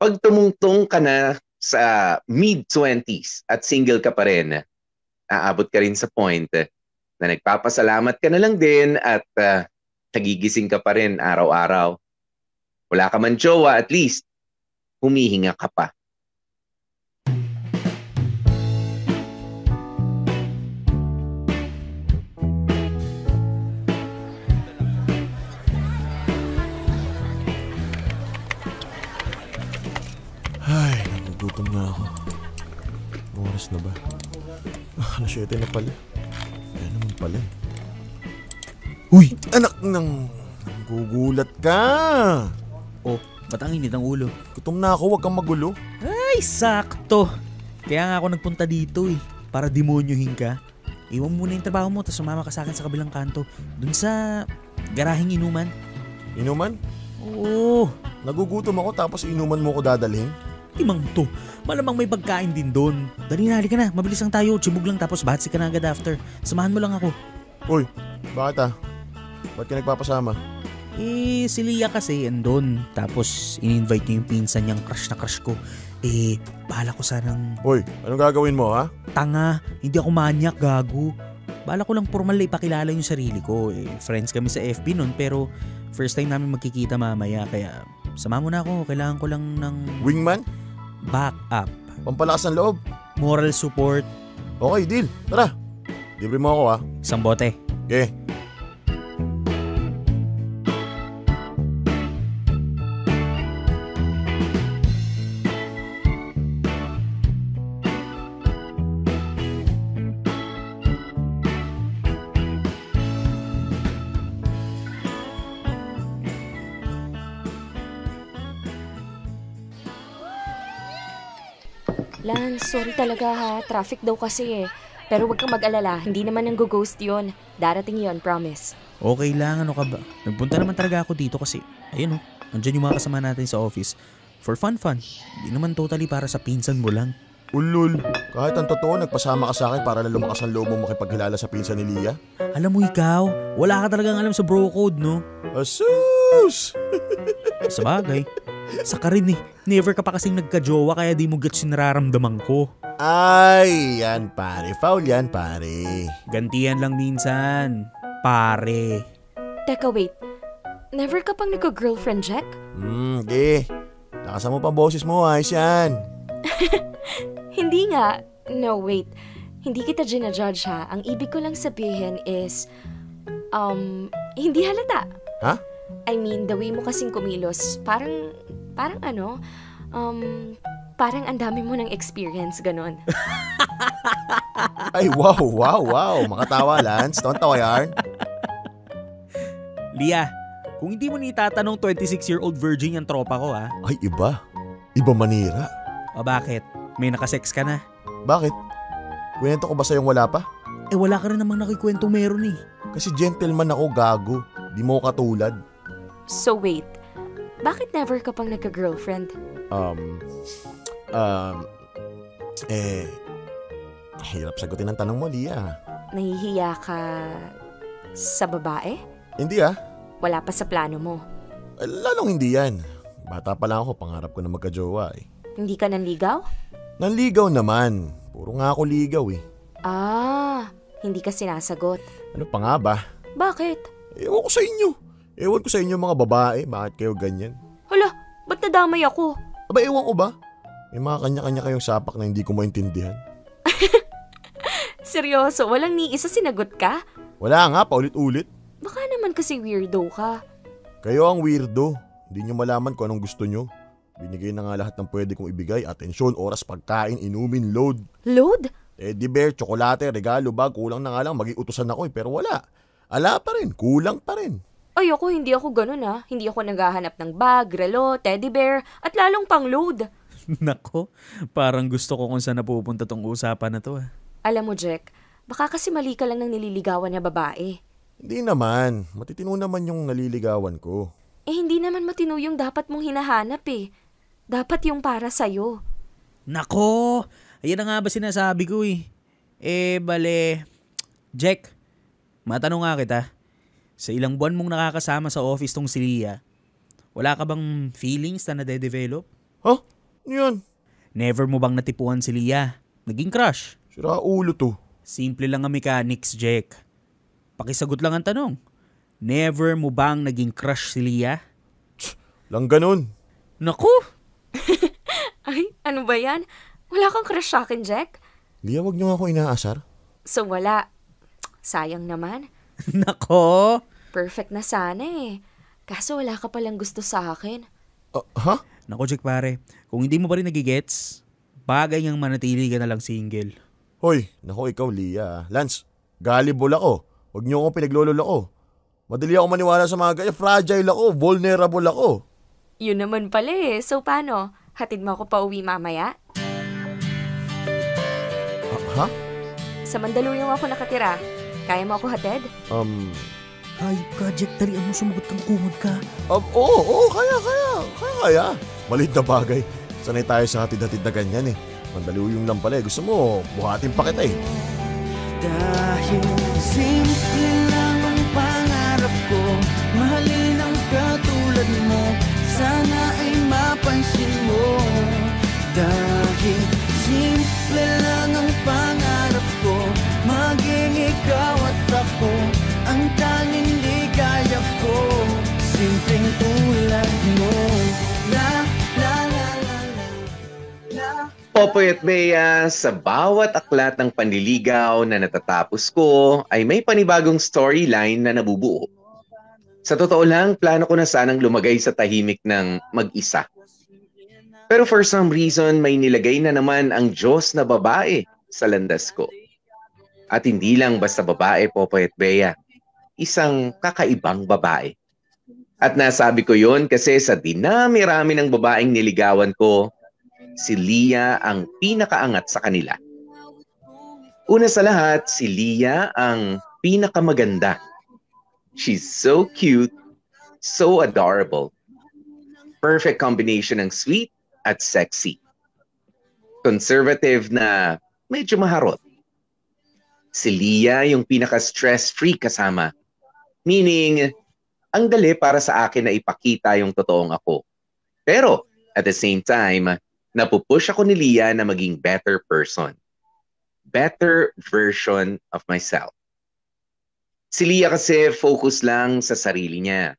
Pag tumungtong ka na sa mid-20s at single ka pa rin, aabot ka rin sa point na nagpapasalamat ka na lang din at nagigising ka pa rin araw-araw. Wala ka man jowa, at least, humihinga ka pa. Ay, nagugutom na ako. Oras na ba? Alas 7 na pala. Ayan naman pala. Uy, anak ng... Nagugulat ka! Oh, ba't ang init ang ulo? Gutom na ako, wag kang magulo. Ay, sakto! Kaya nga ako nagpunta dito para demonyohin ka. Iwan mo muna yung trabaho mo, tapos sumama ka sa akin sa kabilang kanto. Dun sa garaheng inuman. Inuman? Oo. Nagugutom ako tapos inuman mo ko dadalhin? Timang to. Malamang may pagkain din doon. Dali na, halika na. Mabilis lang tayo. Tsibog lang tapos bahatsi ka na agad after. Samahan mo lang ako. Uy, bakit Ba't ka nagpapasama? Si Lia kasi andun. Tapos in-invite niya yung pinsan niyang crush na crush ko. Bahala ko sanang... Uy, anong gagawin mo, ha? Tanga. Hindi ako manyak, gago. Bahala ko lang formal ipakilala yung sarili ko. Friends kami sa FB nun pero first time namin magkikita mamaya. Kaya sama mo na ako. Kailangan ko lang ng... Wingman? Back up. Pampalakas ng loob. Moral support. Okay, deal. Tara. Libre mo ako, ha? Isang bote. Okay. Lance, sorry talaga ha. Traffic daw kasi eh. Pero huwag kang mag-alala, hindi naman nang-ghost yun. Darating yon, promise. Okay lang, ano ka ba? Nagpunta naman talaga ako dito kasi, ayun andyan yung mga kasama natin sa office. For fun. Hindi naman totally para sa pinsan mo lang. Ulul, kahit ang totoo, nagpasama ka sa akin para na lumakas ang loob mo makipaghilala sa pinsan ni Lia. Alam mo ikaw, wala ka talagang alam sa bro code, no? Asus! Sa bagay. Saka rin eh, never ka pa kasing nagka-jowa kaya di mo gets yung nararamdaman ko. Ay, yan pare. Foul yan pare. Gantihan lang minsan, pare. Teka, wait. Never ka pang nagka-girlfriend, Jack? Ge. Lakasan mo pa boses mo, ayos yan. Hindi nga. No, wait. Hindi kita ginajudge ha. Ang ibig ko lang sabihin is, hindi halata. Ha? I mean, the way mo kasing kumilos, parang parang ang dami mo ng experience, ganon. Ay, wow. Makatawa, Lance. Tawa yarn. Lia, kung hindi mo nitatanong 26-year-old virgin yung tropa ko ha. Ay, iba. Iba manira. O bakit? May nakasex ka na? Bakit? Kwento ko ba sa'yong wala pa? Eh wala ka rin namang nakikwento meron eh. Kasi gentleman ako, gago. Di mo katulad. So wait, bakit never ka pang nagka-girlfriend? Hirap sagutin ang tanong mo, Lia. Nahihiya ka sa babae? Hindi ah. Wala pa sa plano mo? Lalong hindi yan. Bata pa lang ako, pangarap ko na magka-jowa eh. Hindi ka nanligaw? Nanligaw naman. Puro nga ako ligaw eh. Hindi ka sinasagot. Ano pa nga ba? Bakit? Ewan ko sa inyo. Ewan ko sa inyo mga babae, bakit kayo ganyan? Hala, ba't nadamay ako? Aba, ewan ko ba? May mga kanya-kanya kayong sapak na hindi ko maintindihan. Seryoso, walang ni isa sinagot ka? Wala nga, paulit-ulit. Baka naman kasi weirdo ka. Kayo ang weirdo. Hindi nyo malaman kung anong gusto nyo. Binigay na nga lahat ng pwede kong ibigay. Atensyon, oras, pagkain, inumin, load. Load? Teddy bear, tsokolate, regalo, bag. Kulang na nga lang, mag-iutusan ako eh. Pero wala. Ala pa rin, kulang pa rin. Ay ako, hindi ako ganun ha. Hindi ako naghahanap ng bag, relo, teddy bear, at lalong pang load. Nako, parang gusto ko kung saan napupunta tong usapan na to ah. Alam mo Jack, baka kasi mali ka lang ng nililigawan na babae. Hindi naman. Matitino naman yung naliligawan ko. Eh hindi naman matino yung dapat mong hinahanap eh. Dapat yung para sa'yo. Nako, ayan na nga ba sinasabi ko eh. Bale, Jack, matanong nga kita. Sa ilang buwan mong nakakasama sa office tong si Lia, wala ka bang feelings na nade-develop? Huh? Yan. Never mo bang natipuan si Lia? Naging crush? Sira ulo to. Simple lang ang mechanics, Jack. Pakisagot lang ang tanong. Never mo bang naging crush si Lia? Lang ganun. Naku! Ay, ano ba yan? Wala kang crush sa akin, Jack? Lia, wag niyo nga ako inaasar. So wala. Sayang naman. Nako! Perfect na sana eh. Kaso wala ka palang gusto sa akin. Ha? Nako, Jack pare. Kung hindi mo pa rin nagigets, bagay niyang manatili ka na lang single. Hoy, nako ikaw Lia. Lance, gullible ako. Huwag niyo akong pinaglololo. Madali ako maniwala sa mga ganyan. Fragile ako, vulnerable ako. Yun naman pala eh. So paano? Hatid mo ako pa uwi mamaya? Ha? Sa Mandaluyong ako nakatira. Kaya mo ako hatid? Ay, Jack, talian mo, sumagot kang kumod ka. Oo, kaya. Maliit na bagay. Sanay tayo sa hatid-hatid na ganyan eh. Mandaluyong lang pala eh. Gusto mo, buhatin pa kita eh. Dahil simple lang ang pangarap ko, mahalin ang katulad mo, sana ay mapansin mo. Dahil simple lang ang pangarap ko, maging ikaw at ako, ang tanging ligaya ko, simpleng tulad mo. La la la la la. Popoy at Bea, sa bawat aklat ng panliligaw na natatapos ko ay may panibagong storyline na nabubuo. Sa totoo lang, plano ko na sanang lumagay sa tahimik ng mag-isa. Pero for some reason, may nilagay na naman ang Diyos na babae sa landas ko. At hindi lang basta babae, Popoy at Bea. Isang kakaibang babae. At nasabi ko yon kasi sa dinami-rami ng babaeng niligawan ko, si Leah ang pinakaangat sa kanila. Una sa lahat, si Leah ang pinakamaganda. She's so cute, so adorable. Perfect combination ng sweet at sexy. Conservative na medyo maharot. Si Leah yung pinaka-stress-free kasama. Meaning, ang dali para sa akin na ipakita yung totoong ako. Pero, at the same time, napupush ako ni Leah na maging better person. Better version of myself. Si Leah kasi focus lang sa sarili niya.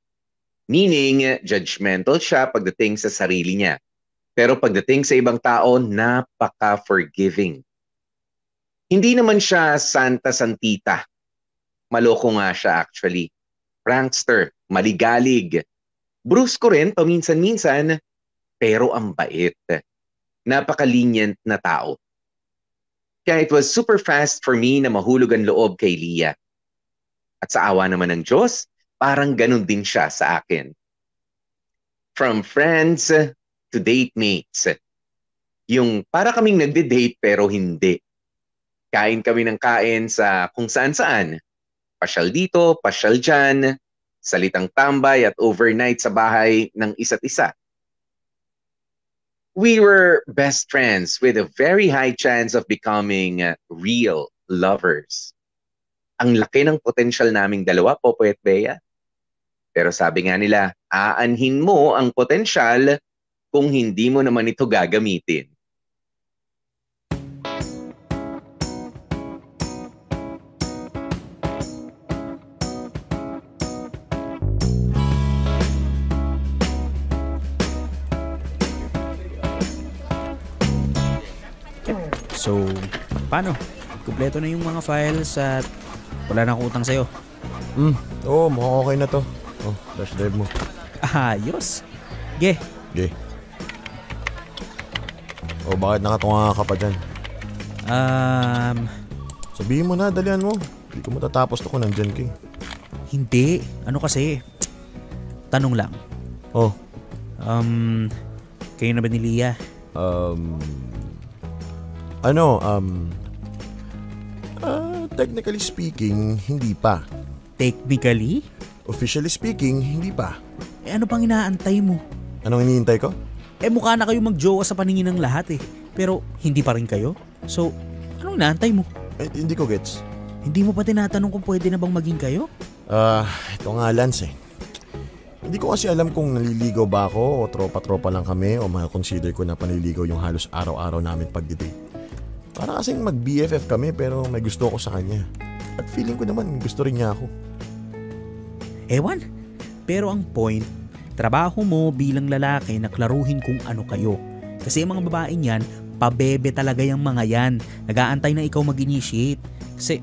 Meaning, judgmental siya pagdating sa sarili niya. Pero pagdating sa ibang tao, napaka-forgiving. Hindi naman siya santa-santita. Maloko nga siya actually. Prankster, maligalig. Brusko rin paminsan-minsan, pero ang bait. Napaka-lenient na tao. Kaya it was super fast for me na mahulog ang loob kay Leah. At sa awa naman ng Diyos, parang ganun din siya sa akin. From friends to date mates. Yung para kaming nagde-date pero hindi. Kain kami ng kain sa kung saan-saan. Pasyal dito, pasyal dyan, salitang tambay at overnight sa bahay ng isa't isa. We were best friends with a very high chance of becoming real lovers. Ang laki ng potential naming dalawa, Popoy at Bea. Pero sabi nga nila, aanhin mo ang potential kung hindi mo naman ito gagamitin. So, paano? Kumpleto na yung mga files at wala na akong utang sa'yo. Oo, mukhang okay na to. Oh, flash drive mo. Ayos. Ge. Oh, bakit nakatunga ka pa dyan? Sabihin mo na, dalian mo. Hindi ko matatapos to kung nandyan ka. Hindi. Ano kasi? Tanong lang. Oh. Kayo na ba ni Leah? Technically speaking, hindi pa. Technically? Officially speaking, hindi pa. Ano pang inaantay mo? Anong iniintay ko? Mukha na kayo magjowa sa paningin ng lahat Pero hindi pa rin kayo? So, anong inaantay mo? Hindi ko gets. Hindi mo pa tinatanong kung pwede na bang maging kayo? Ito nga Lance Hindi ko kasi alam kung naliligaw ba ako o tropa-tropa lang kami o consider ko na panliligaw yung halos araw-araw namin pagdi-date. Para kasing mag-BFF kami pero may gusto ako sa kanya. At feeling ko naman gusto rin niya ako. Ewan. Pero ang point, trabaho mo bilang lalaki na klaruhin kung ano kayo. Kasi yung mga babaeng yan, pabebe talaga yung mga yan. Nag-aantay na ikaw mag-initiate. Kasi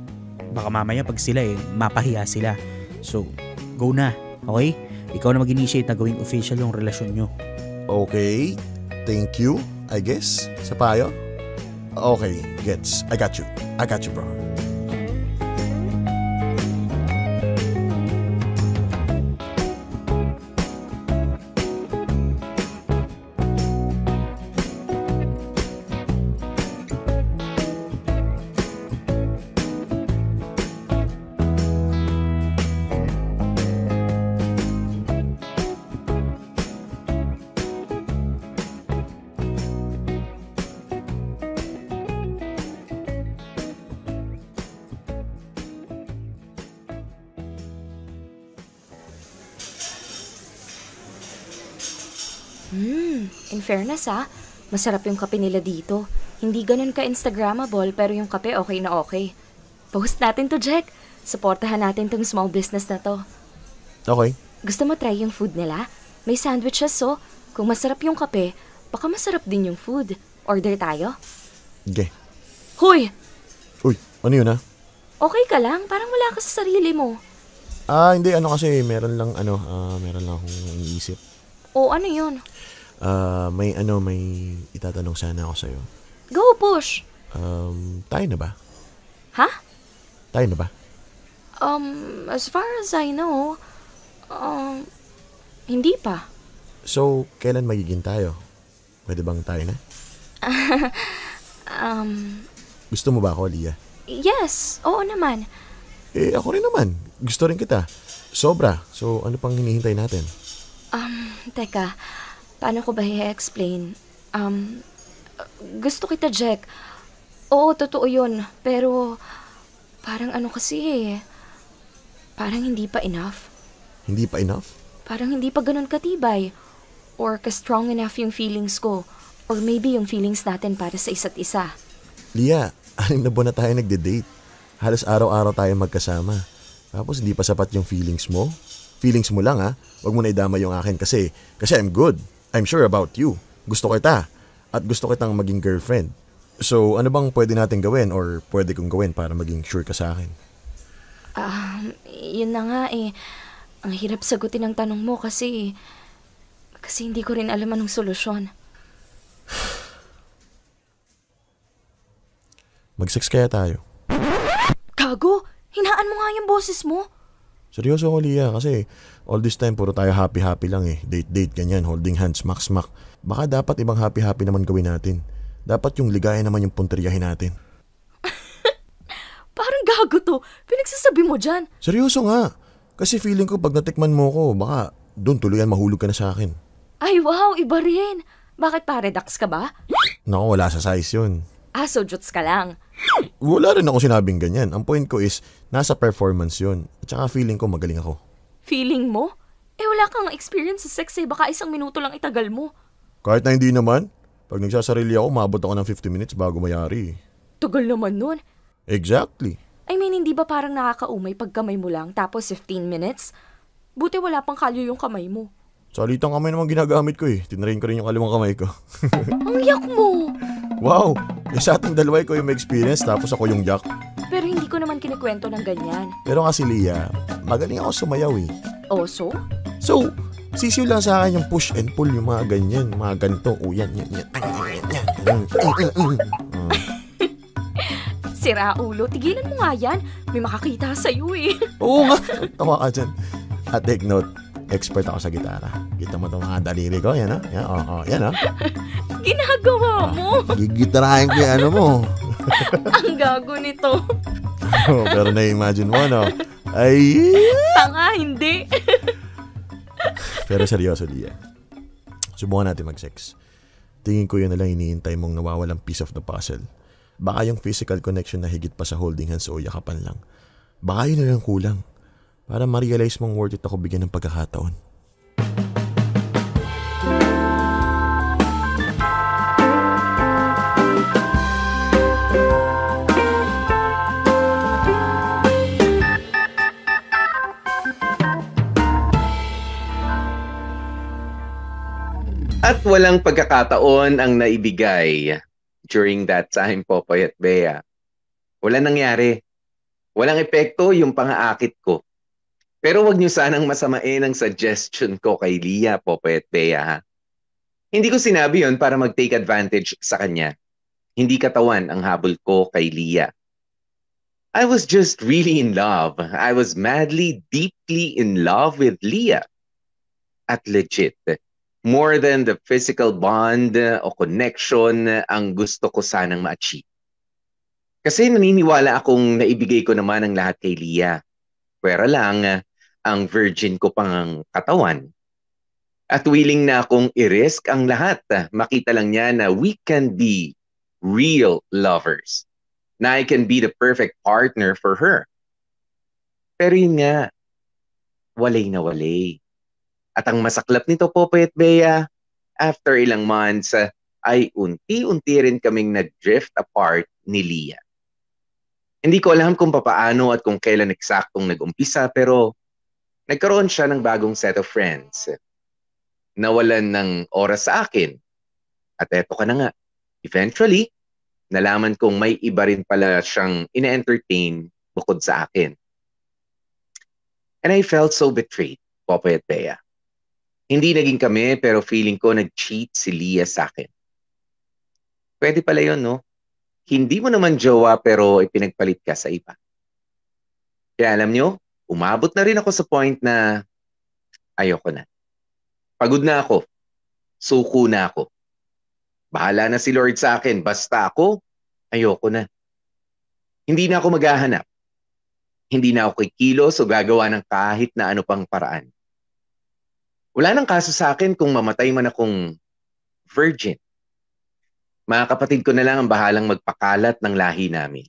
baka mamaya pag sila mapahiya sila. So, go na. Okay? Ikaw na mag-initiate na gawing official yung relasyon nyo. Okay. Thank you, I guess. Sa payo? Okay, gets. I got you, bro. In fairness masarap yung kape nila dito. Hindi ganun ka-Instagrammable pero yung kape okay na okay. Post natin to, Jack. Supportahan natin tong small business na to. Okay. Gusto mo try yung food nila? May sandwiches Kung masarap yung kape, baka masarap din yung food. Order tayo? Okay. Hoy! Uy, ano yun Okay ka lang? Parang wala ka sa sarili mo. Hindi. Kasi meron lang akong iniisip. Ano yun? May itatanong sana ako sa'yo. Go, push! Tayo na ba? Ha? Tayo na ba? As far as I know, hindi pa. So, kailan magiging tayo? Pwede bang tayo na? Gusto mo ba ako, Leah? Yes, oo naman. Ako rin naman. Gusto rin kita. Sobra. So, ano pang hinihintay natin? Teka. Paano ko ba i-explain? Gusto kita, Jack. Oo, totoo yun. Pero, parang ano kasi parang hindi pa enough. Hindi pa enough? Parang hindi pa ganun katibay. Or ka-strong enough yung feelings ko. Or maybe yung feelings natin para sa isa't isa. Leah, 6 na buwan na tayo nagde-date. Halos araw-araw tayo magkasama. Tapos hindi pa sapat yung feelings mo? Feelings mo lang ha? Huwag mo na idama yung akin kasi I'm good. I'm sure about you. Gusto kita. At gusto kitang maging girlfriend. So ano bang pwede natin gawin or pwede kong gawin para maging sure ka sa akin? Yun na nga Ang hirap sagutin ang tanong mo kasi hindi ko rin alam anong solusyon. Mag-sex kaya tayo? Gago! Hinaan mo nga yung boses mo. Seryoso ako, Leah, kasi all this time puro tayo happy-happy lang Date-date, ganyan, holding hands, smack-smack. Baka dapat ibang happy-happy naman gawin natin. Dapat yung ligaya naman yung punteriyahin natin. Parang gago to. Pinagsasabi mo dyan. Seryoso nga. Kasi feeling ko pag natikman mo ko, baka doon tuluyan mahulog ka na sa akin. Ay wow, iba rin. Bakit pa, relax ka ba? Naku, wala sa size yun. So juts ka lang. Wala rin ako sinabing ganyan. Ang point ko is, nasa performance yun. At saka feeling ko magaling ako. Feeling mo? Wala kang experience sa sex baka 1 minuto lang itagal mo. Kahit na hindi naman. Pag nagsasarili ako, maabot ako ng 50 minutes bago mayari. Tagal naman nun. Exactly. I mean, hindi ba parang nakakaumay pag kamay mo lang tapos 15 minutes? Buti wala pang kalyo yung kamay mo. Salitang kamay naman ginagamit ko Tinrain ko rin yung kaliwang kamay ko. Ang yak mo! Wow! Sa ating dalawa ko yung may experience tapos ako yung yak. Pero hindi ko naman kinikwento ng ganyan. Pero kasi Leah, magaling ako sumayaw So? So, sisiw lang sa akin yung push and pull, yung mga ganyan, mga ganito. Yan. Sira ulo, tigilan mo nga yan. May makakita sa'yo Oo nga, tawa ka dyan. At take note, expert ako sa gitara. Kita mo itong mga daliri ko, yan yan Ginagawa mo. Gigitarahin ko yung mo. Ang gago nito. Pero na-imagine mo, no? Ay! Tanga, hindi. Pero seryoso, Leah. Subukan natin mag-sex. Tingin ko yun na lang iniintay mong nawawalang piece of the puzzle. Baka yung physical connection na higit pa sa holding hands o yakapan lang. Baka yun na lang kulang. Para ma-realize mong worth it ako bigyan ng pagkakataon. At walang pagkakataon ang naibigay during that time, Popoy at Bea. Walang nangyari. Walang epekto yung pang-aakit ko. Pero wag niyo sanang masamain ang suggestion ko kay Leah, Popoy at Bea, ha? Hindi ko sinabi yon para mag-take advantage sa kanya. Hindi katawan ang habol ko kay Leah. I was just really in love. I was madly, deeply in love with Leah. At legit, more than the physical bond o connection ang gusto ko sanang ma-achieve. Kasi naniniwala akong naibigay ko naman ang lahat kay Leah. Pwera lang, ang virgin ko pang katawan. At willing na akong i-risk ang lahat. Makita lang niya na we can be real lovers. Na I can be the perfect partner for her. Pero yun nga, walay na walay. At ang masaklap nito, Popoy at Bea, after ilang months, ay unti-unti rin kaming nag-drift apart ni Leah. Hindi ko alam kung papaano at kung kailan eksaktong nag-umpisa, pero nagkaroon siya ng bagong set of friends. Nawalan ng oras sa akin. At eto ka na nga. Eventually, nalaman kong may iba rin pala siyang ina-entertain bukod sa akin. And I felt so betrayed, Popoy at Bea. Hindi naging kami pero feeling ko nag-cheat si Leah sa akin. Pwede pala yun, no? Hindi mo naman jowa pero ipinagpalit ka sa iba. Kaya alam nyo, umabot na rin ako sa point na ayoko na. Pagod na ako. Suko na ako. Bahala na si Lord sa akin. Basta ako, ayoko na. Hindi na ako maghahanap. Hindi na ako kikilos o gagawa ng kahit na ano pang paraan. Wala nang kaso sa akin kung mamatay man akong virgin. Mga kapatid ko na lang ang bahalang magpakalat ng lahi namin.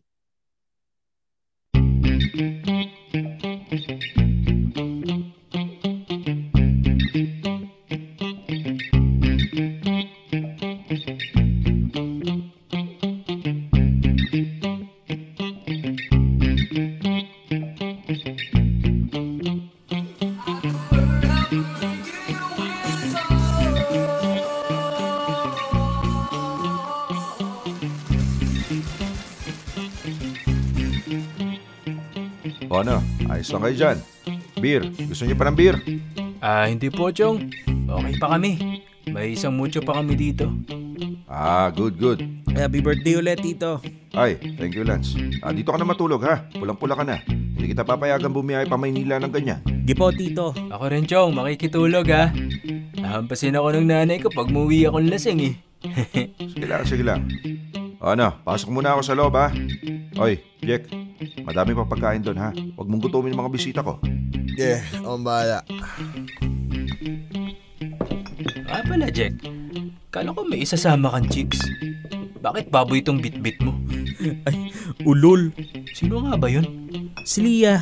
O ano, ayos lang kayo dyan. Beer, gusto niyo pa ng beer? Hindi po, Chong. Okay pa kami. May isang mucho pa kami dito. Good. Happy birthday ulit, Tito. Ay, thank you, Lance. Dito ka na matulog, ha? Pulang-pula ka na. Hindi kita papayagan bumiyahe pa Maynila ng ganyan. Gipo, Tito. Ako rin, Chong. Makikitulog, ha? Nahampasin ako ng nanay ko pag muwi akong lasing, eh. Sige lang. O ano, pasok muna ako sa loob, ha? Oy, Jack, madami pang pagkain doon, ha? Huwag mong gutumin yung mga bisita ko. Yeah, bahala. Pala, Jack. Kala ko may isasama kang chicks. Bakit baboy itong bit-bit mo? Ay, ulol. Sino nga ba yun? Si Lia.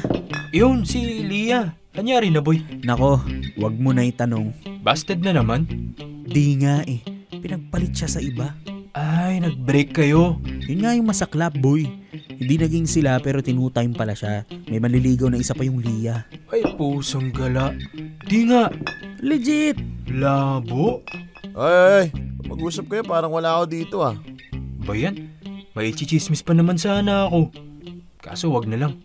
Yun, si Lia. Anyari na, boy? Nako, wag mo na itanong. Busted na naman? Di nga eh. Pinagpalit siya sa iba. Ay, nag-break kayo. Yun nga yung masaklap, boy. Hindi naging sila pero tinutime pala siya. May manliligaw na isa pa yung Lia. Ay, pusong gala. Di nga. Legit. Labo. Ay, mag-usap kayo parang wala ako dito Ba yan? May chichismis pa naman sana ako. Kaso wag na lang.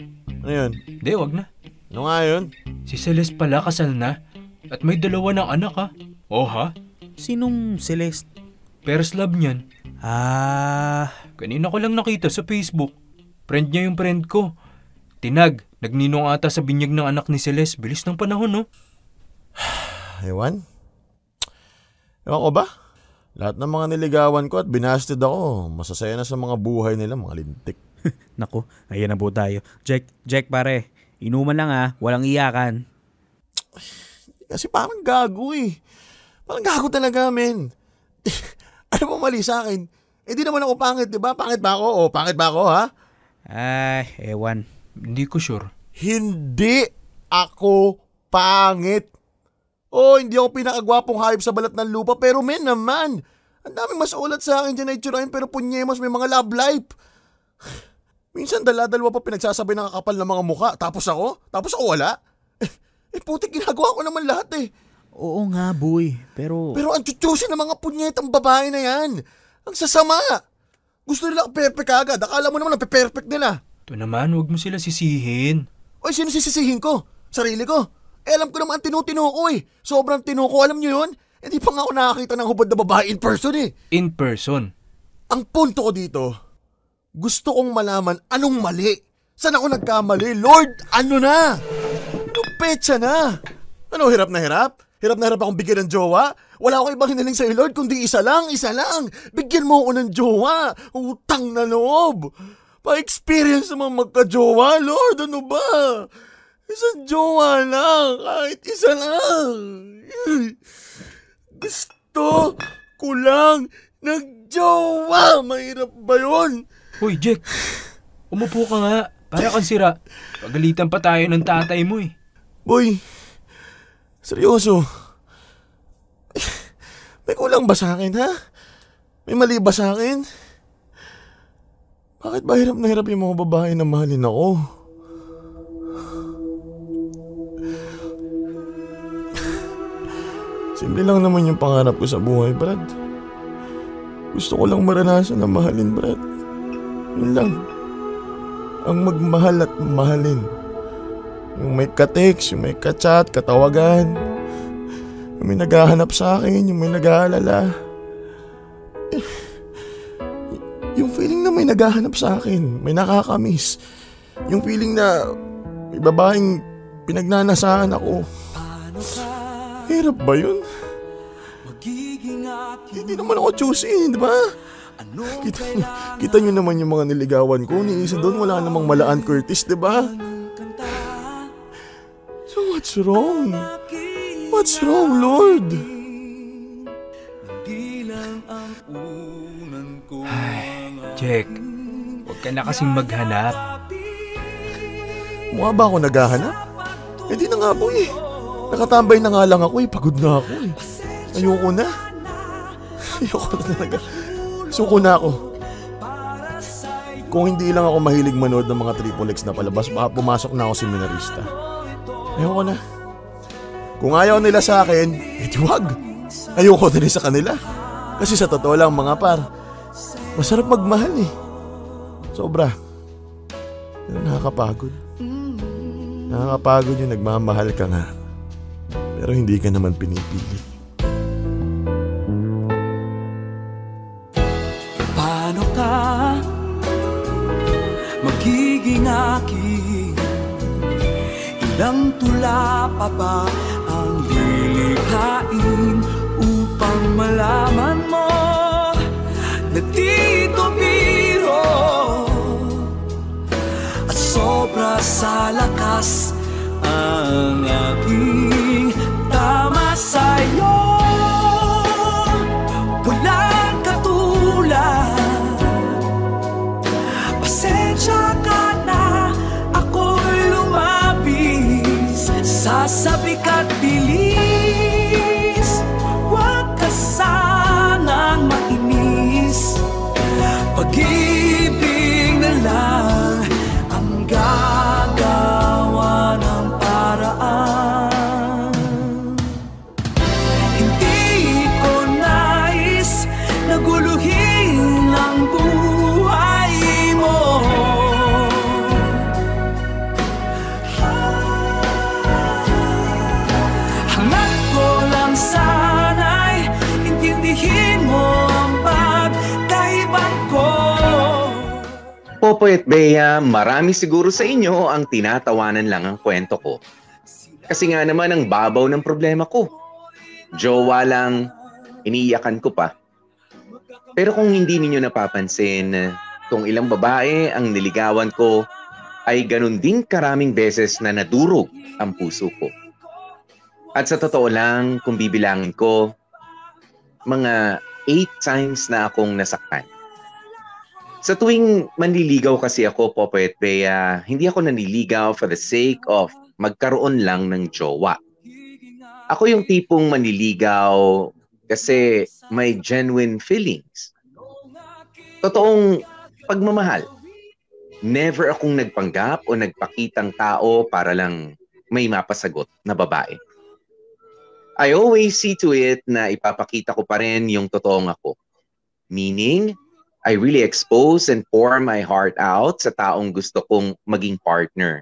Ano yun? Hindi, wag na. Ano nga yun? Si Celeste pala kasal na. At may 2 ng anak, ha? Oh, ha? Sinong Celeste? First love niyan. Kanina ko lang nakita sa Facebook. Friend niya yung friend ko. Tinag, nagninong ata sa binyag ng anak ni Celeste. Bilis ng panahon, no? Ewan ko ba? Lahat ng mga niligawan ko at binasted ako, masasaya na sa mga buhay nila, mga lintik. Nako, ayan na po tayo. Jack pare, inuman lang walang iyakan. Kasi parang gago Parang gago talaga, men. Ano mo mali sa akin? Di naman ako pangit, di ba? Pangit ba ako? Pangit ba ako, ha? Ay, ewan. Hindi ko sure. Hindi ako pangit. Hindi ako pinakagwapong hayop sa balat ng lupa, pero men naman. Ang daming mas ulat sa akin dyan na itsurahin, pero punyemos may mga love life. Minsan dala-dalawa pa pinagsasabay ng kakapal na mga mukha, tapos ako wala. Putik, ginagawa ko naman lahat Oo nga, boy, pero... Pero ang chuchusin ng mga punyetang babae na yan. Ang sasama. Gusto nila perfect agad. Akala mo naman ang perfect nila. Ito naman, huwag mo sila sisihin. Sino sisisihin ko? Sarili ko. Alam ko naman ang tinutino ko Sobrang tino ko, alam nyo yun? Hindi pa nga ako nakakita ng hubad na babae in person In person? Ang punto ko dito, gusto kong malaman anong mali. Saan ako nagkamali? Lord, ano na? Anong petsa na? Ano, hirap na hirap? Hirap na hirap akong bigyan ng jowa? Wala akong ibang hinaling sa'yo, Lord, kundi isa lang. Bigyan mo ako ng jowa. Utang na loob. Pa-experience naman magka-jowa, Lord, ano ba? Isang jowa lang, kahit isa lang. Gusto ko lang nag-jowa. Mahirap ba yun? Hoy, Jack. Umupo ka nga. Para kang sira. Pagalitan pa tayo ng tatay mo Boy, seryoso. May kulang ba sa akin, ha? May mali ba sa akin? Bakit ba hirap na hirap yung mga babae na mahalin ako? Simple lang naman yung pangarap ko sa buhay, Brad. Gusto ko lang maranasan na mahalin, Brad. Yun lang. Ang magmahal at mahalin. Yung may ka-text, yung may ka-chat, katawagan. Yung may naghahanap sa akin, yung may nag-aalala. Yung feeling na may naghahanap sa akin, may nakakamiss. Yung feeling na may babaeng pinagnanasaan ako. Hirap ba yun? Hindi naman ako choosy, di ba? Kita nyo naman yung mga niligawan ko. Ni isa doon wala namang Malaan Curtis, di ba? So what's wrong? What's wrong, Lord? Jack, huwag ka na kasing maghanap. Mukha ba ako naghahanap? Eh di na nga po eh. Nakatambay na nga lang ako eh. Pagod na ako eh. Ayoko na. Ayoko na talaga. Suko na ako. Kung hindi lang ako mahilig manood ng mga Triple X na palabas, baka pumasok na ako seminarista. Ayoko na. Kung ayaw nila sa akin, edi wag. Ayoko din sa kanila. Kasi sa totoo lang mga par, masarap magmahal eh. Sobra. Pero nakakapagod. Nakakapagod yung nagmamahal ka nga. Pero hindi ka naman pinipili. Paano ka magiging akin? Ilang tula pa ba ang lilikhain upang malaman mo na dito biro at sobra sa lakas ang aking tama sa'yo. Walang katulad. Pasensya ka na, ako'y lumabis sa sabik at bilis. Huwag ka sanang mainis. Pag-ibig na lang ang gagawa ng paraan. Hindi ko nais na guluhin ang buhay mo. Hangat ko lang sana'y intindihin mo ang pagkaiban ko. Popoy at Bea, marami siguro sa inyo ang tinatawanan lang ang kwento ko. Kasi nga naman ang babaw ng problema ko. Jowa lang, iniiyakan ko pa. Pero kung hindi ninyo napapansin, kung ilang babae ang niligawan ko, ay ganun din karaming beses na nadurog ang puso ko. At sa totoo lang, kung bibilangin ko, mga 8 times na akong nasaktan. Sa tuwing manliligaw kasi ako, Popoy at Bea, hindi ako nanliligaw for the sake of magkaroon lang ng jowa. Ako yung tipong manliligaw kasi may genuine feelings. Totoong pagmamahal. Never akong nagpanggap o nagpakitang tao para lang may mapasagot na babae. I always see to it na ipapakita ko pa rin yung totoong ako. Meaning, I really expose and pour my heart out sa taong gusto kong maging partner.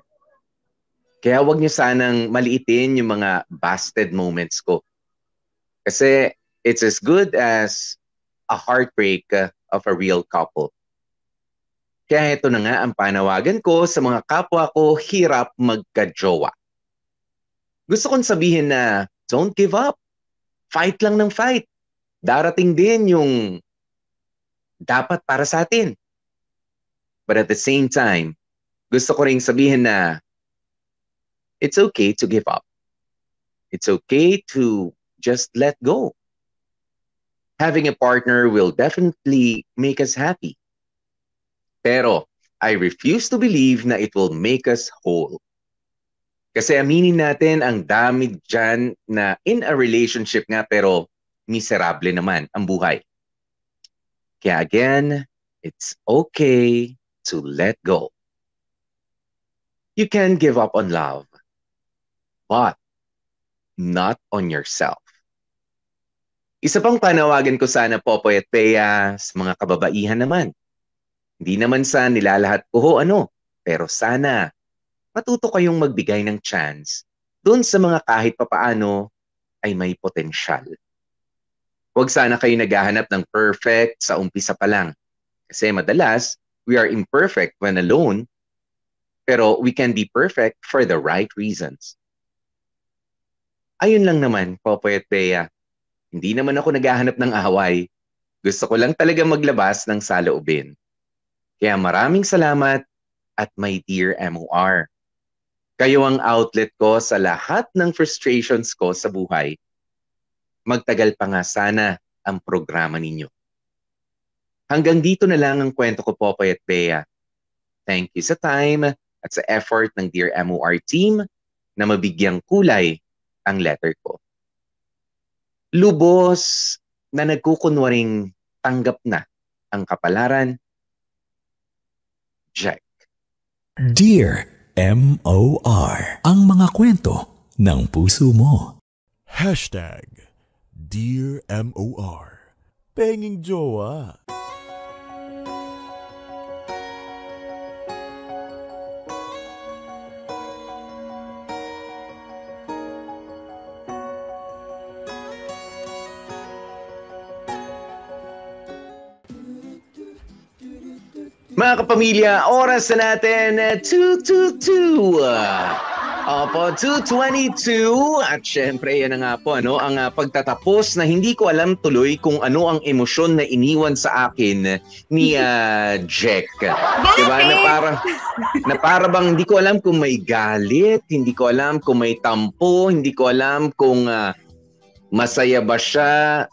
Kaya wag niyo sanang maliitin yung mga busted moments ko. Kasi it's as good as a heartbreak of a real couple. Kaya ito na nga ang panawagan ko sa mga kapwa ko hirap magka-jowa. Gusto kong sabihin na don't give up. Fight lang ng fight. Darating din yung dapat para sa atin. But at the same time, gusto ko ring sabihin na it's okay to give up. It's okay to just let go. Having a partner will definitely make us happy. Pero I refuse to believe na it will make us whole. Kasi aminin natin ang dami dyan na in a relationship nga pero miserable naman ang buhay. Kaya again, it's okay to let go. You can give up on love, but not on yourself. Isa pang panawagan ko sana, Popoy at Bea, sa mga kababaihan naman. Hindi naman sa nilalahat ko pero sana matuto kayong magbigay ng chance dun sa mga kahit papaano ay may potensyal. Huwag sana kayo naghahanap ng perfect sa umpisa pa lang. Kasi madalas, we are imperfect when alone, pero we can be perfect for the right reasons. Ayun lang naman, Popoy at Bea. Hindi naman ako naghahanap ng away. Gusto ko lang talaga maglabas ng saloobin. Kaya maraming salamat at my dear MOR. Kayo ang outlet ko sa lahat ng frustrations ko sa buhay. Magtagal pa nga sana ang programa ninyo. Hanggang dito na lang ang kwento ko, Popoy at Bea. Thank you sa time at sa effort ng Dear MOR team na mabigyang kulay ang letter ko. Lubos na nagkukunwaring tanggap na ang kapalaran, Jack. Dear MOR, ang mga kwento ng puso mo. Dear MOR, penging jowa. Mga kapamilya, oras na natin 2:22. Opo, 2:22. At syempre, yan na nga po, ang pagtatapos na hindi ko alam tuloy kung ano ang emosyon na iniwan sa akin ni Jack. Diba? Na para bang hindi ko alam kung may galit, hindi ko alam kung may tampo, hindi ko alam kung masaya ba siya.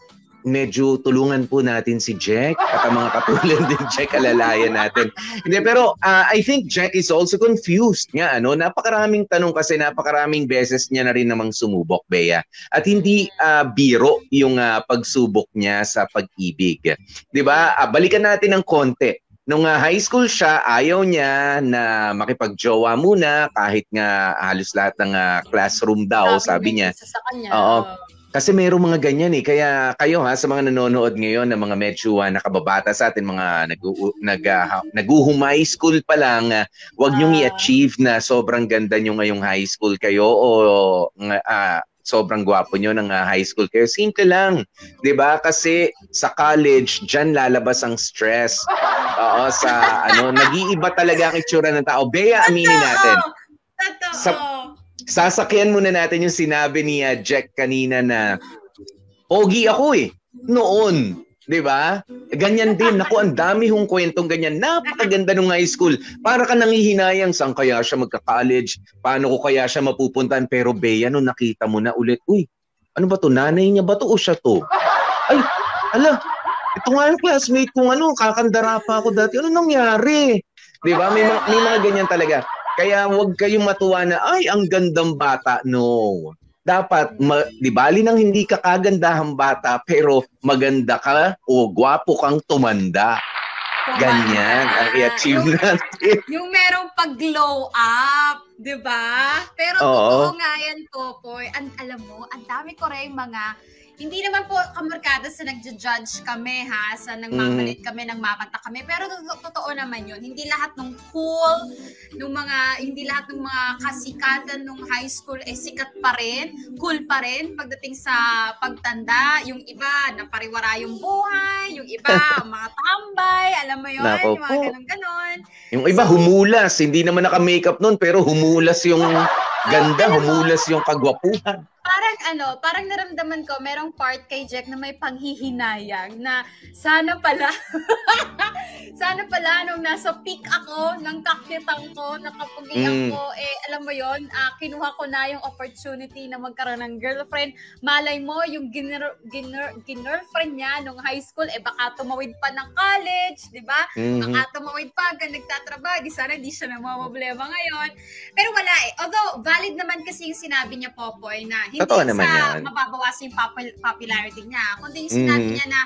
Medyo tulungan po natin si Jack at ang mga katulad din Jack, alalayan natin. Hindi, pero I think Jack is also confused nga, napakaraming tanong kasi napakaraming beses niya na rin namang sumubok, Bea. At hindi biro yung pagsubok niya sa pag-ibig. 'Di ba? Balikan natin ng konti. Nung high school siya, ayaw niya na makipagjowa muna kahit nga halos lahat ng classroom daw, sabi niya. Oo. Kasi mayroong mga ganyan Kaya kayo sa mga nanonood ngayon na mga medyo nakababata sa atin, mga nag-high school pa lang, wag niyong i-achieve na sobrang ganda niyo ngayong high school kayo o sobrang gwapo niyo ng high school kayo. Simple lang, 'di ba? Kasi sa college, diyan lalabas ang stress. Oo, nag-iiba talaga ang itsura ng tao. Bea, aminin natin. Sasakyan muna natin yung sinabi ni Jack kanina na pogi ako noon, 'di ba? Ganyan din. Naku, ang dami hong kwentong ganyan. Napakaganda nung high school. Para ka nanghihinayang saan kaya siya magka-college, paano ko kaya siya mapupuntahan. Pero Bea, nung nakita mo na ulit, uy, ano ba to? Nanay niya ba to o siya to? Ay, ito nga yung classmate kong kakandara pa ako dati. Ano nangyari? 'Di ba? May mga ganyan talaga. Kaya huwag kayong matuwa na, ay, ang gandang bata. No. Dapat, di bali nang hindi ka kagandahang bata, pero maganda ka o gwapo kang tumanda. Ganyan ang i-achieve natin. Yung merong pag-glow up, di ba? Pero totoo nga yan, Popoy. Alam mo, ang dami ko rin mga hindi naman po kamarkada sa nagja-judge kami sa nagmamalit kami, nagmamata kami. Pero totoo naman yun. Hindi lahat ng hindi lahat ng mga kasikatan nung high school sikat pa rin, cool pa rin pagdating sa pagtanda. Yung iba, napariwara yung buhay. Yung iba, mga tambay. Alam mo yun? Yung mga ganon-ganon. Yung iba, humulas. Hindi naman naka-makeup nun, pero humulas yung ganda, humulas yung kagwapuhan. Parang naramdaman ko, merong part kay Jack na may panghihinayang na sana pala nung nasa peak ako, ng kakyatang ko, nakapugian ko, alam mo yon, kinuha ko na yung opportunity na magkaroon ng girlfriend. Malay mo, yung girlfriend niya nung high school, baka tumawid pa ng college, di ba? Baka tumawid pa, nagtatrabaho, di sana di siya namamblema ngayon. Pero wala Although, valid naman kasi yung sinabi niya, Popoy, na hindi mababawasan yung popularity niya, kundi yung sinabi niya na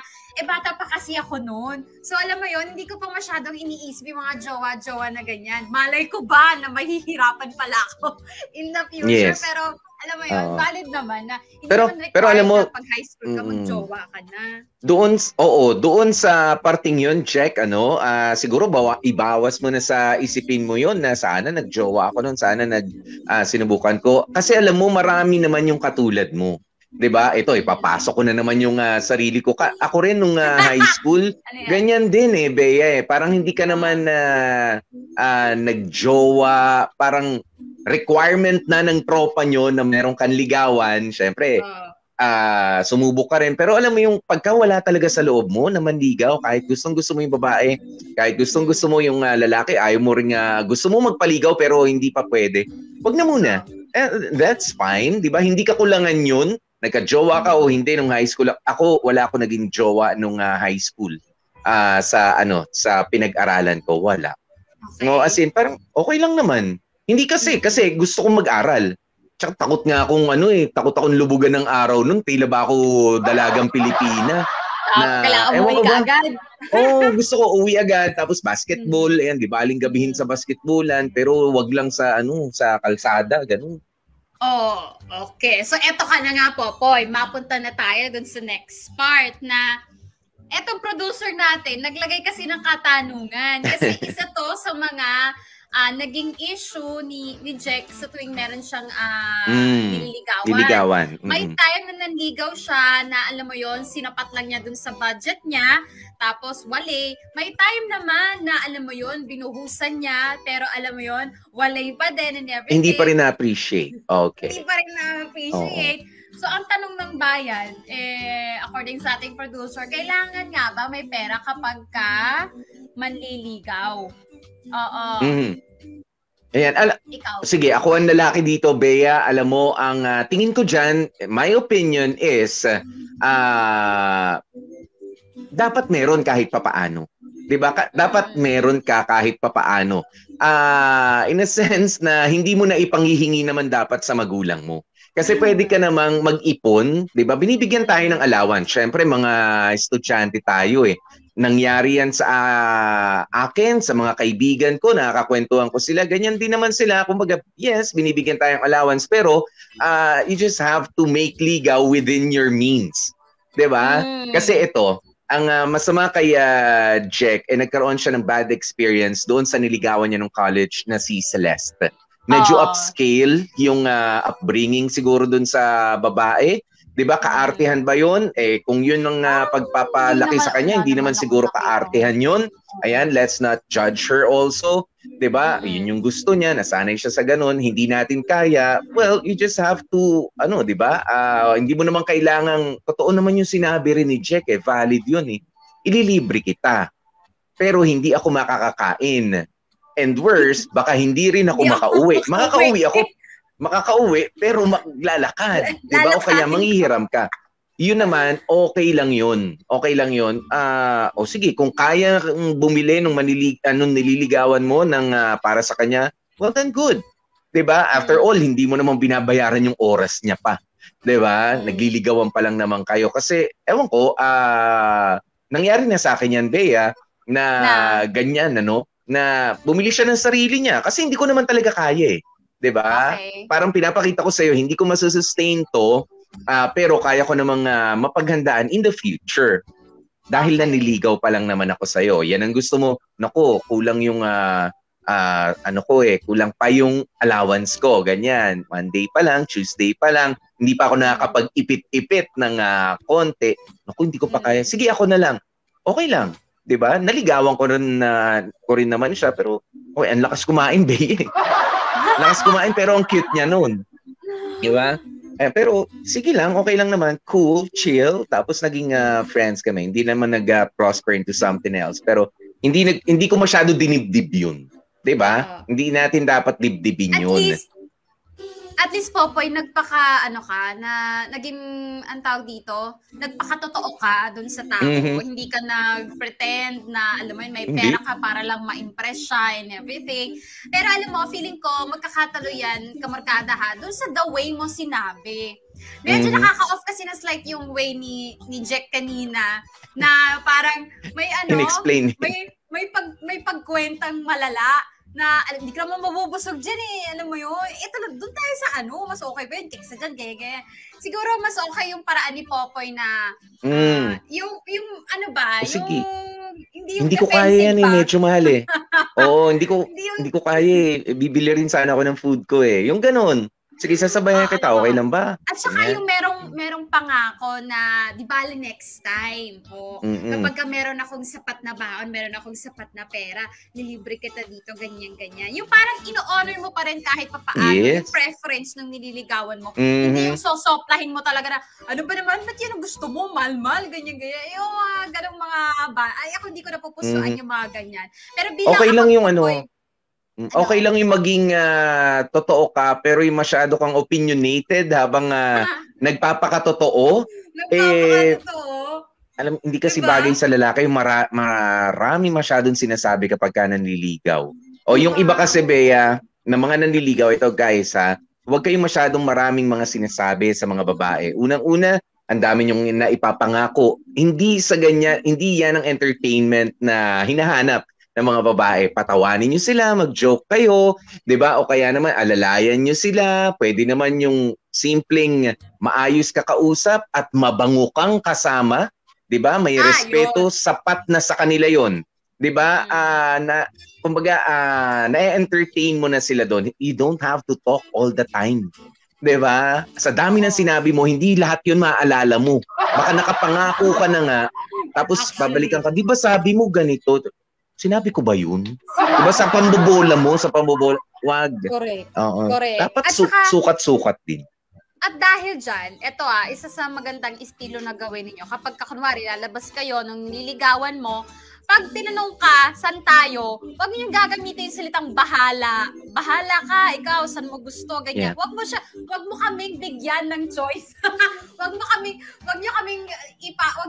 bata pa kasi ako noon. So alam mo yon, hindi ko pa masyadong iniisip yung mga jowa-jowa na ganyan. Malay ko ba na mahihirapan pala ako in the future? Yes. Pero alam mo yon, valid naman na hindi pero alam mo, pag high school ka mag-jowa ka na. Doon sa parting yon, Jack, siguro ibawas mo na sa isipin mo yon na sana nag-jowa ako noon, sana sinubukan ko. Kasi alam mo, marami naman yung katulad mo. 'Di ba? Ito, ipapasok ko na naman yung sarili ko. Ako rin nung high school, ganyan din Bea. Parang hindi ka naman nagjowa, parang requirement na ng tropa nyo na meron kang ligawan. Syempre, sumubok ka rin. Pero alam mo yung pagka wala talaga sa loob mo na manligaw, kahit gustong-gusto mo yung babae, kahit gustong-gusto mo yung lalaki, ayaw mo rin gusto mo magpaligaw pero hindi pa pwede. Wag na muna. That's fine, di ba? Hindi ka kulangan yun. Nagka-jowa ka o hindi nung high school. Ako, wala ako naging jowa nung high school. Sa pinag-aralan ko, wala. Okay. No, as in, parang okay lang naman. Hindi kasi gusto kong mag-aral. Tsaka takot nga akong takot akong lubugan ng araw nun. Tila ba ako dalagang Pilipina? Kailangan umuwi ka agad. Gusto ko uwi agad. Tapos basketball, ayan, di ba? Aling gabihin sa basketballan, pero wag lang sa kalsada, ganun. Oh, okay. So eto ka na nga po, Poy. Mapunta na tayo dun sa next part na etong producer natin, naglagay kasi ng katanungan. Kasi isa to sa mga naging issue ni Jack sa tuwing meron siyang nililigawan. May time na nanligaw siya na alam mo yon, sinapat lang niya dun sa budget niya, tapos wali. May time naman na alam mo yon, binuhusan niya, pero alam mo yon, wali pa din and everything. Hindi pa rin na-appreciate. Okay. Hindi pa rin na-appreciate. So, ang tanong ng bayan, according sa ating producer, kailangan nga ba may pera kapag ka manliligaw? Oo. Ayan. Sige, ako ang lalaki dito, Bea. Alam mo, ang tingin ko dyan, my opinion is, dapat meron kahit papaano. Diba? Dapat meron ka kahit papaano. In a sense na hindi mo na ipanghihingi naman dapat sa magulang mo. Kasi pwede ka namang mag-ipon, 'di ba? Binibigyan tayo ng allowance. Syempre mga estudyante tayo eh. Nangyari yan sa akin, sa mga kaibigan ko, nakakakwentuhan ko sila. Ganyan din naman sila. Kumbaga, yes, binibigyan tayong allowance, pero you just have to make ligaw within your means. 'Di ba? Kasi ito, ang masama kay Jack, nagkaroon siya ng bad experience doon sa niligawan niya nung college na si Celeste. Medyo upscale yung upbringing siguro doon sa babae. 'Di ba? Kaartehan ba 'yon? Kung 'yun ang pagpapalaki sa kanya, hindi naman siguro kaartehan 'yon. Ayan, let's not judge her also. 'Di ba? 'Yun yung gusto niya, nasanay siya sa ganun, hindi natin kaya. Well, you just have to 'di ba? Hindi mo naman kailangang, totoo naman yung sinabi rin ni Jack, valid 'yun eh. Ililibre kita. Pero hindi ako makakakain. And worse, baka hindi rin ako makauwi. Makakauwi, pero maglalakad. Diba? O kaya manghihiram ka. Yun naman, okay lang yun. Okay lang yun. Sige, kung kaya bumili nung nililigawan mo para sa kanya, well then good. Diba? After all, hindi mo naman binabayaran yung oras niya pa. Diba? Nagliligawan pa lang naman kayo. Kasi, ewan ko, nangyari na sa akin yan, Bea, na ganyan, na bumili siya ng sarili niya kasi hindi ko naman talaga kaya eh. 'Di ba? Okay. Parang pinapakita ko sa iyo, hindi ko masustain to, pero kaya ko namang mapaghandaan in the future. Dahil naniligaw pa lang naman ako sa iyo. Yan ang gusto mo. Nako, kulang yung kulang pa yung allowance ko, ganyan. Monday pa lang, Tuesday pa lang, hindi pa ako nakakapag-ipit-ipit ng konti. Naku, hindi ko pa kaya. Sige, ako na lang. Okay lang. 'Di ba? Naligawan ko rin naman siya, pero ang lakas kumain, Bea. Lakas kumain pero ang cute niya noon. 'Di ba? Pero sige lang, okay lang naman, cool, chill, tapos naging friends kami. Hindi naman nag-prosper into something else, pero hindi ko masyado dinibdib 'yun. 'Di ba? Hindi natin dapat dibdibin 'yun. At least Popoy, naging, ang tawag dito, nagpakatotoo ka dun sa tao. Hindi ka nag-pretend na, alam mo yun, may pera ka para lang ma-impress siya and everything. Pero alam mo, feeling ko, magkakatalo yan, kamarkada ha, dun sa the way mo sinabi. Medyo nakaka-off kasi na slight yung way ni Jack kanina, na parang may may pagkwentang malala. Na hindi ka naman mabubusog dyan eh. Alam mo yun? Doon tayo sa mas okay ba yun? Keksa dyan, gaya. Siguro mas okay yung paraan ni Popoy na hindi ko kaya yan eh. Medyo mahal eh. Oo, hindi ko kaya eh. Bibili rin sana ako ng food ko eh. Yung ganun. Sige, sasabayan kita. Okay lang ba? At saka yung merong pangako na di bali next time. O kapag meron akong sapat na baon, meron akong sapat na pera, nilibre kita dito, ganyan. Yung parang ino-honor mo pa rin kahit papaano yung preference ng nililigawan mo. Hindi yung sosoplahin mo talaga na, ano ba naman, ba't yan ang gusto mo? Mal-mal, ganyan. Yung ganong mga ay ako hindi ko napupusuan yung mga ganyan. Pero bilang okay lang yung okay lang yung maging totoo ka pero yung masyado kang opinionated habang nagpapakatotoo. Alam, hindi kasi bagay sa lalaki yung marami masyadong sinasabi kapag ka nanliligaw. O yung iba kasi, Bea, na mga nanliligaw, ito guys huwag kayong masyadong maraming mga sinasabi sa mga babae. Unang-una, ang dami niyong naipapangako. Hindi yan ang entertainment na hinahanap ng mga babae. Patawanin niyo sila, mag-joke kayo, 'di ba? O kaya naman alalayan niyo sila. Pwede naman yung simpleng maayos ka kausap at mabango kang kasama, 'di ba? May respeto, sapat na sa kanila 'yon. 'Di ba? Kumbaga na-entertain mo na sila doon. You don't have to talk all the time. 'Di ba? Sa dami ng sinabi mo, hindi lahat 'yun maaalala mo. Baka nakapangako ka na nga, tapos babalikan ka, 'di ba sabi mo ganito? Sinabi ko ba yun? Diba sa pambobola mo, wag. Correct. Dapat sukat-sukat din. At dahil dyan, ito isa sa magandang estilo na gawin ninyo. Kapag kunwari, lalabas kayo nung nililigawan mo, pag tinanong ka, saan tayo, huwag niyong gagamitin yung salitang bahala. Bahala ka, ikaw, saan mo gusto, ganyan. Yeah. Huwag mo kaming bigyan ng choice. Huwag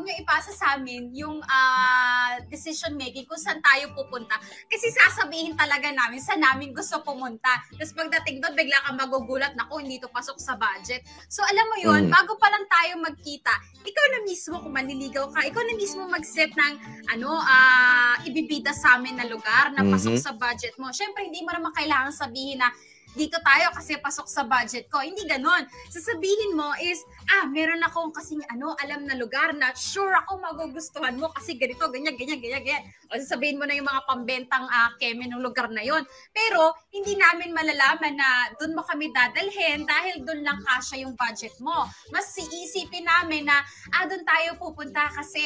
niyo ipasa sa amin yung decision making kung saan tayo pupunta. Kasi sasabihin talaga namin saan namin gusto pumunta. Tapos pagdating doon, bigla kang magugulat, naku, hindi to pasok sa budget. So alam mo yun, bago pa lang tayo magkita, ikaw na mismo kung manliligaw ka, ikaw na mismo mag-set ng ibibida sa amin na lugar na pasok sa budget mo. Syempre, hindi mo naman kailangan sabihin na dito tayo kasi pasok sa budget ko. Hindi ganon. Sasabihin mo is, meron akong kasing alam na lugar na sure ako magugustuhan mo kasi ganito, ganyan. O sasabihin mo na yung mga pambentang keme ng lugar na yon. Pero, hindi namin malalaman na doon mo kami dadalhin dahil doon lang kasya yung budget mo. Mas iisipin namin na, doon tayo pupunta kasi,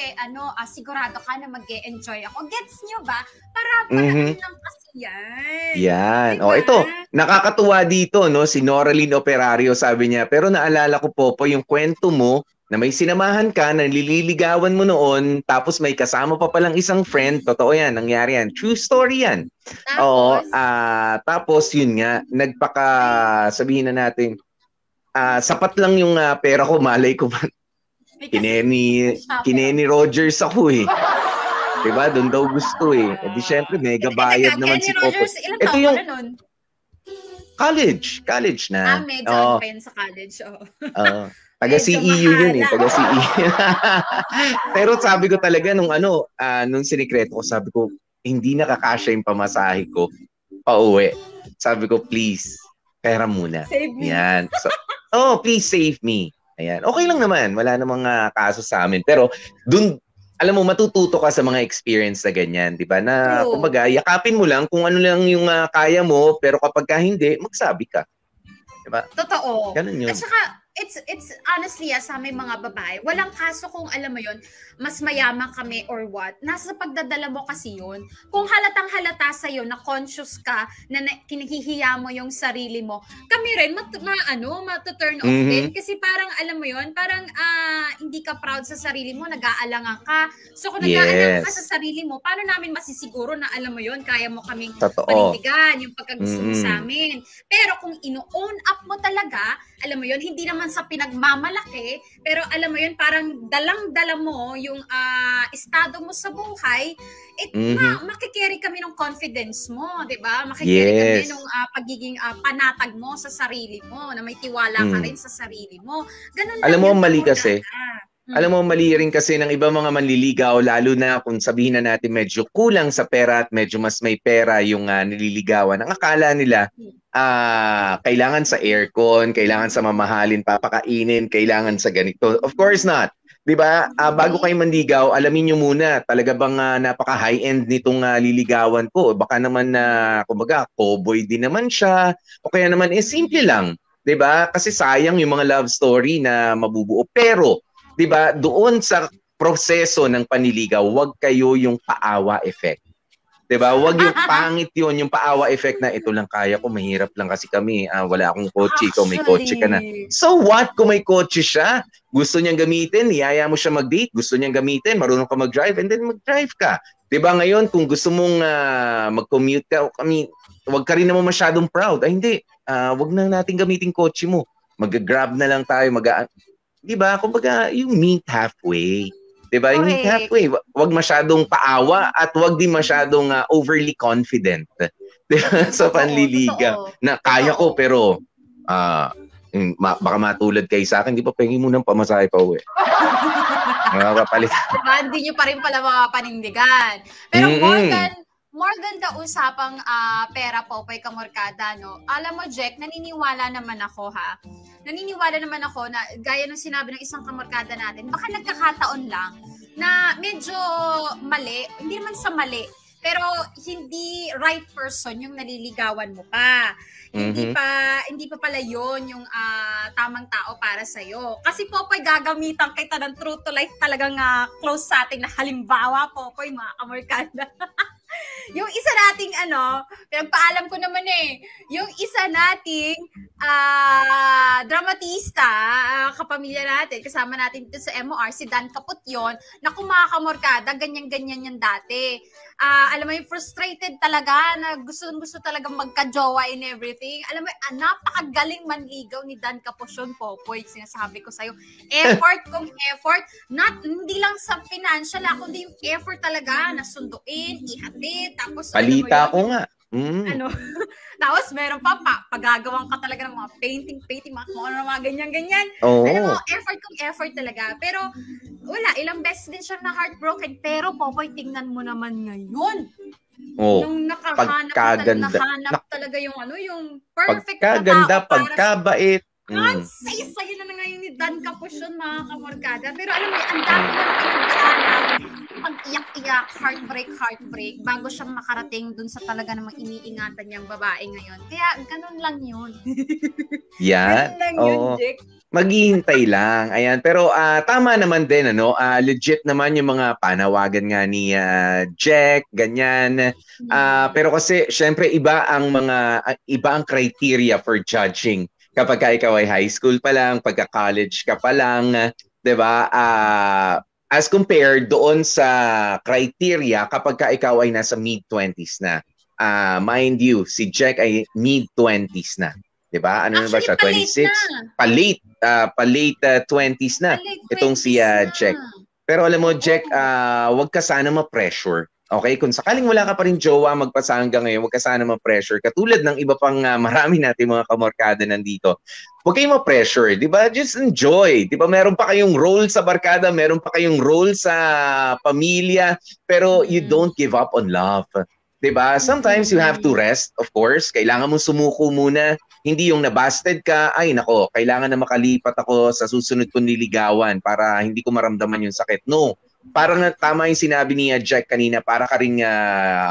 sigurado ka na mag-e-enjoy ako. Gets nyo ba? Para lang kasi yan. Yan. Diba? Ito, nakakatuwa dito, no? Si Noraline Operario, sabi niya, pero naalala ko po yung kwento mo na may sinamahan ka, na nililigawan mo noon, tapos may kasama pa palang isang friend. Totoo yan, nangyari yan. True story yan. Tapos yun nga, sabihin na natin, sapat lang yung pera ko, malay ko ba? Kineni Rogers ako eh. Diba? Doon daw gusto eh. E di syempre, mega bayad naman si Popo. Ito yung college na. Medyo pa yun sa college. Taga CEU yun eh. Taga CEU. Pero sabi ko talaga nung sinikreto ko, sabi ko, hindi nakakasya yung pamasahe ko pauwi. Sabi ko, please, pera muna. Save me. Yan. So, please save me. Ayan. Okay lang naman. Wala namang kaso sa amin. Pero, dun, alam mo, matututo ka sa mga experience na ganyan, di ba? Na, kumbaga, yakapin mo lang kung ano lang yung kaya mo, pero kapag hindi, magsabi ka. Di ba? Totoo. Ganun yun. At saka, it's honestly, sa aming mga babae, walang kaso kung alam mo yun, mas mayaman kami or what. Nasa pagdadala mo kasi yun. Kung halatang-halata sa'yo na conscious ka, na kinihihiya mo yung sarili mo, kami rin, matuturn off din. Kasi parang, alam mo yun, parang hindi ka proud sa sarili mo, nag-aalangan ka. So kung nag-aalangan ka sa sarili mo, paano namin masisiguro na, alam mo yun, kaya mo kaming panindigan yung pagkagusto mo sa amin. Pero kung ino-own up mo talaga, alam mo yun, hindi naman sa pinagmamalaki, pero alam mo yun, parang dalang-dala mo yung estado mo sa buhay, makikerry kami ng confidence mo, di ba? Makikerry kami ng pagiging panatag mo sa sarili mo, na may tiwala ka rin sa sarili mo. Ganun alam mo, lang mali kasi. Alam mo, mali rin kasi ng iba mga manliligaw, lalo na kung sabihin na natin medyo kulang sa pera at medyo mas may pera yung nililigawan. Ang akala nila, kailangan sa aircon, kailangan sa mamahalin, papakainin, kailangan sa ganito. Of course not. 'Di ba? Bago kayo manligaw, alamin niyo muna, talaga bang napaka high-end nitong liligawan ko? Baka naman kumbaga, cowboy din naman siya, o kaya naman simple lang. 'Diba? Kasi sayang yung mga love story na mabubuo. Pero, 'diba, doon sa proseso ng panliligaw, wag kayo yung paawa effect. 'Diba? Wag yung pangit yun, yung paawa effect na ito lang kaya ko, mahirap lang kasi kami, wala akong kotse, ikaw may kotse ka na. So what kung may kotse siya? Gusto niyang gamitin, iyaya mo siya mag-date, gusto niyang gamitin, marunong ka mag-drive, and then mag-drive ka. 'Diba ngayon, kung gusto mong mag-commute ka, wag ka rin naman masyadong proud. Ay hindi, wag na natin gamitin kotse mo. Mag-grab na lang tayo, diba? Kumbaga, yung meet halfway. Diba? Yung meet halfway. Wag masyadong paawa at wag din masyadong overly confident. Diba? Sa panliliga. Na kaya ko pero baka matulad kayo sa akin, di ba pengi mo ng pamasahe pa uwi? Makapalit. Diba? Hindi nyo pa rin pala mapapanindigan. Pero more than the usapang pera po, Popoy Kamorkada, no? Alam mo, Jack, naniniwala naman ako, ha? Naniniwala naman ako na, gaya ng sinabi ng isang kamorkada natin, baka nagkakataon lang na medyo mali, hindi naman sa mali, pero hindi right person yung naliligawan mo pa. Hindi pa pala yon yung tamang tao para sa'yo. Kasi Popoy, gagamitan kita ng true to life talagang close sa atin na halimbawa, Popoy, mga kamorkada. Yung isa nating pinagpaalam ko naman yung isa nating dramatista, kapamilya natin, kasama natin dito sa MOR, si Dan Kaput yun, na kumakamorkada, ganyan-ganyan yan dati. Alam mo yung frustrated talaga, na gusto talagang magka-jowa and everything. Alam mo, napakagaling manligaw ni Dan Kaput yun, Popoy, sinasabi ko sa'yo. Effort kung effort, hindi lang sa financial, kundi yung effort talaga, na sunduin, ihatid, tapos palita ko nga. Tapos meron pa pagagawang ka talaga ng mga painting, mga ganyan-ganyan. Alam mo, effort kung effort talaga. Pero wala, ilang beses din siya na heartbroken. Pero Popoy, tingnan mo naman ngayon. Nung nakahanap talaga yung yung perfect pagkaganda, pagkabait. Ang saya-saya na ngayon ni Dan Capusyon, mga kamorkada. Pero alam mo, ang dami ng pinagdaanan, pag-iyak-iyak, heartbreak, bago siya makarating dun sa talaga namang iniingatan niyang babae ngayon. Kaya ganun lang yun. Yan. Ganun lang yun, Jack. Maghihintay lang. Ayan. Pero tama naman din, legit naman yung mga panawagan nga ni Jack, ganyan. Pero kasi, syempre, iba ang criteria for judging. Kapag ikaw ay high school pa lang, pagka-college ka pa lang, 'di ba? As compared doon sa criteria kapag ikaw ay nasa mid-20s na. Mind you, si Jack ay mid-20s na. 'Di ba? Ano na ba siya? 26? Pa-late 20s na. Itong si Jack. Pero alam mo, Jack, wag ka sana ma-pressure. Okay? Kung sakaling wala ka pa rin jowa magpasa hanggang ngayon, huwag ka sana ma-pressure. Katulad ng iba pang marami natin mga kamorkada nandito. Huwag kayong ma-pressure, di ba? Just enjoy. Di ba? Meron pa kayong role sa barkada, meron pa kayong role sa pamilya, pero you don't give up on love. Di ba? Sometimes you have to rest, of course. Kailangan mo sumuko muna. Hindi yung nabasted ka, ay nako, kailangan na makalipat ako sa susunod kong niligawan para hindi ko maramdaman yung sakit. No. Parang tama yung sinabi ni Jack kanina, para ka ring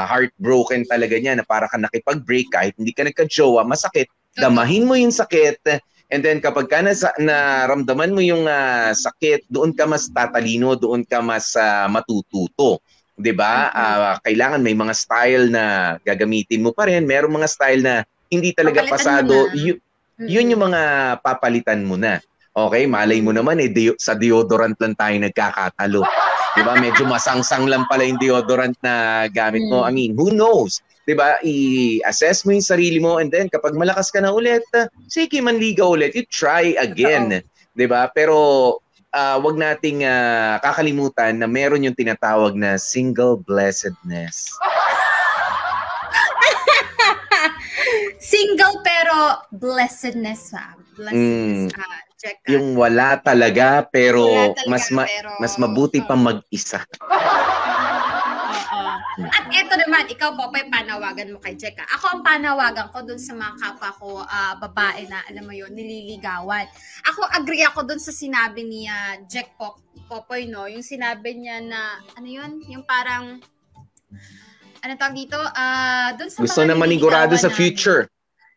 heartbroken talaga niya, na para ka nakipag-break kahit hindi ka nagka-jowa, masakit. Damahin mo yung sakit, and then kapag ka naramdaman mo yung sakit, doon ka mas tatalino, doon ka mas matututo. 'Di ba? Kailangan may mga style na gagamitin mo pa rin, merong mga style na hindi talaga pasado. Yun yung mga papalitan mo na. Okay, malay mo naman sa deodorant lang tayo nagkakatalo. Diba? Medyo masangsang lang pala yung deodorant na gamit mo. I mean, who knows? Diba? I-assess mo yung sarili mo, and then kapag malakas ka na ulit, sige, manligaw ulit. You try again. Diba? Pero wag nating kakalimutan na meron yung tinatawag na single blessedness. Single pero blessedness. Blessedness. Yung wala talaga pero mas mabuti pa mag-isa. At eto naman, ikaw Popoy, panawagan mo kay Jack. Ako ang panawagan ko dun sa mga kapwa ko babae na, alam mo yun, nililigawan. Ako, agree ako dun sa sinabi ni Jack Popoy, no? Yung sinabi niya na, ano yun? Yung parang, ano tawag dito? Dun sa gusto na manigurado sa future.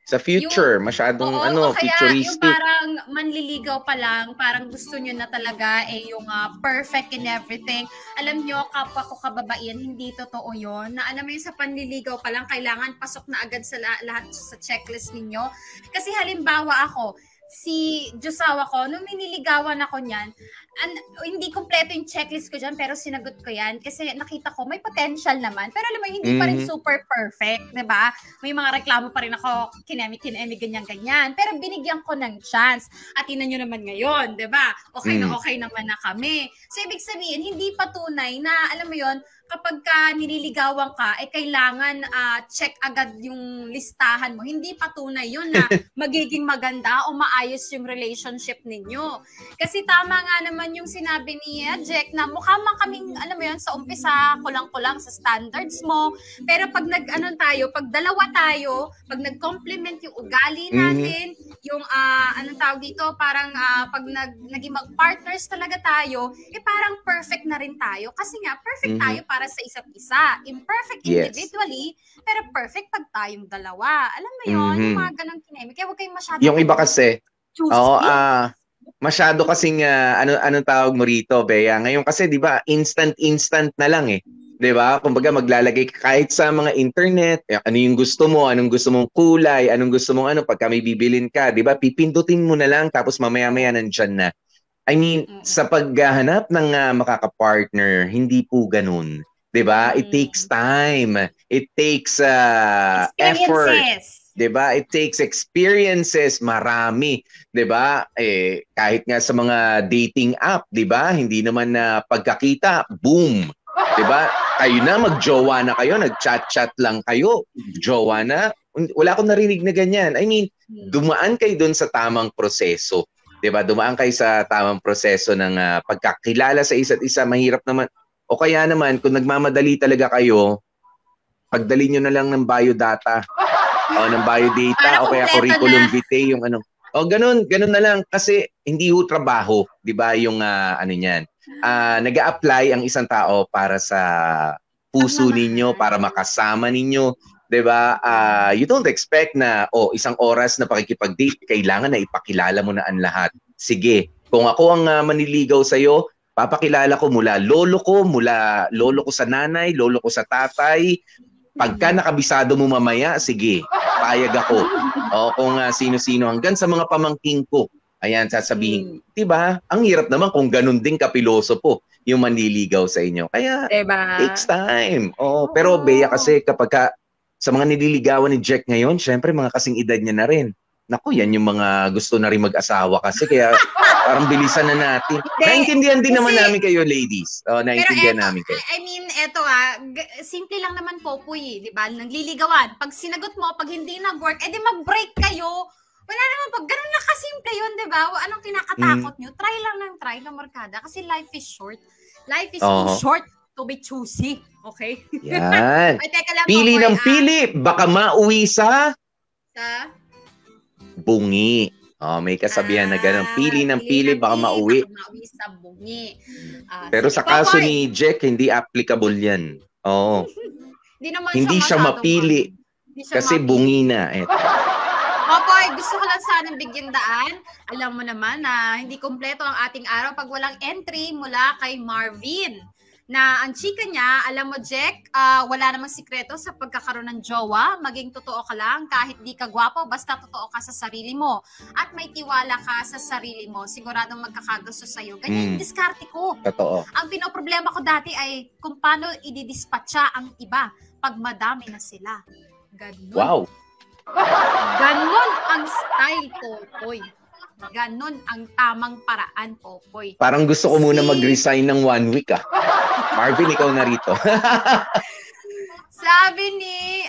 Sa future, masyadong Oo, o kaya yung futuristic. parang manliligaw pa lang, parang gusto nyo na talaga yung perfect in everything. Alam nyo, kapwa ko kababaihan, hindi totoo yon. Na alam mo yun, sa panliligaw pa lang, kailangan pasok na agad sa lahat sa checklist ninyo. Kasi halimbawa ako, si Josawa ko, nung niniligawan ako niyan, hindi kompleto yung checklist ko dyan, pero sinagot ko yan kasi nakita ko may potential naman. Pero alam mo, hindi pa rin super perfect, diba? May mga reklamo pa rin ako, kinemi, ganyan-ganyan. Pero binigyan ko ng chance. At tinan nyo naman ngayon, diba? Okay naman na kami. So, ibig sabihin, hindi pa tunay na, alam mo yon, kapag ka nililigawan ka, kailangan check agad yung listahan mo. Hindi pa tunay yun na magiging maganda o maayos yung relationship ninyo. Kasi tama nga naman yung sinabi ni Jack na mukha man kaming, alam mo yun, sa umpisa, kulang-kulang sa standards mo. Pero pag pag dalawa tayo, pag nag-complement yung ugali natin, yung, anong tawag dito, parang pag naging mag-partners talaga tayo, parang perfect na rin tayo. Kasi nga, perfect tayo para sa isa't isa. Imperfect individually, pero perfect pag tayong dalawa. Alam mo yun, yung mga ganang kinemi. Kaya huwag kayong masyado. Yung iba kasi, masyado kasing, anong tawag mo rito, Bea? Ngayon kasi, di ba, instant na lang eh. Di ba? Kumbaga, maglalagay kahit sa mga internet, ano yung gusto mo, anong gusto mong kulay, anong gusto mong pagka may bibilin ka, di ba? Pipindutin mo na lang, tapos mamaya-maya nandyan na. I mean, sa paghahanap ng makaka-partner, hindi po ganun. 'Di ba? It takes time. It takes effort. 'Di ba? It takes experiences, marami, 'di ba? Kahit nga sa mga dating app, 'di ba? Hindi naman na pagkakita, boom. 'Di ba? Kayo na magjowa na kayo, nag-chat-chat lang kayo, jowa na. Wala akong narinig na ganyan. I mean, dumaan kayo doon sa tamang proseso. 'Di ba? Dumaan kayo sa tamang proseso ng pagkakilala sa isa't isa. Mahirap naman. O kaya naman, kung nagmamadali talaga kayo, pagdali nyo na lang ng biodata. O ng biodata, o kaya curriculum vitae, yung ano. O ganun na lang. Kasi hindi ho trabaho, di ba, yung niyan. Nag-a-apply ang isang tao para sa puso ninyo, para makasama ninyo. Di ba? You don't expect na, isang oras na pakikipag-date, kailangan na ipakilala mo na ang lahat. Sige, kung ako ang maniligaw sa'yo, papakilala ko mula lolo ko sa nanay, lolo ko sa tatay. Pagka nakabisado mo mamaya, sige, payag ako. O kung sino-sino, hanggang sa mga pamangking ko. Ayan, sasabihin, diba? Ang hirap naman kung ganun din kapilosopo yung manliligaw sa inyo. Kaya, takes time. Pero Bea kasi kapag sa mga nililigawan ni Jack ngayon, syempre mga kasing edad niya na rin. Naku, yan yung mga gusto na rin mag-asawa kasi kaya parang bilisan na natin. Naintindihan din naman namin kayo, ladies. Naintindihan namin kayo. I mean, eto simple lang naman po di ba? Nagliligawan. Pag sinagot mo, pag hindi nag-work, edi mag-break kayo. Wala naman pag ganun na kasimple yun, di ba? Anong kinakatakot nyo? Try lang ng try na markada kasi life is short. Life is too short to be choosy. Okay? Yan. Ay, teka lang pili ng pili. Baka mauwi sa bungi. May kasabihan na gano'n. Pili ng pili, baka mauwi. Baka mauwi sa bungi. Pero sa kaso ni Jack, hindi applicable yan. Hindi siya mapili. Kasi bungi na. Popoy, gusto ko lang sanang bigyan daan. Alam mo naman na hindi kompleto ang ating araw pag walang entry mula kay Marvin. Na ang chika niya, alam mo Jack, wala namang sikreto sa pagkakaroon ng jowa. Maging totoo ka lang kahit di ka gwapo, basta totoo ka sa sarili mo. At may tiwala ka sa sarili mo. Siguradong magkakagusto sa'yo. Ganyan yung diskarte ko. Totoo. Ang pinoproblema ko dati ay kung paano ididispatcha ang iba pag madami na sila. Ganun. Wow. Ganon ang style ko, Poy. Ganon ang tamang paraan, Popoy. Parang gusto ko muna mag-resign ng 1 week Marvin, ikaw na rito. Sabi ni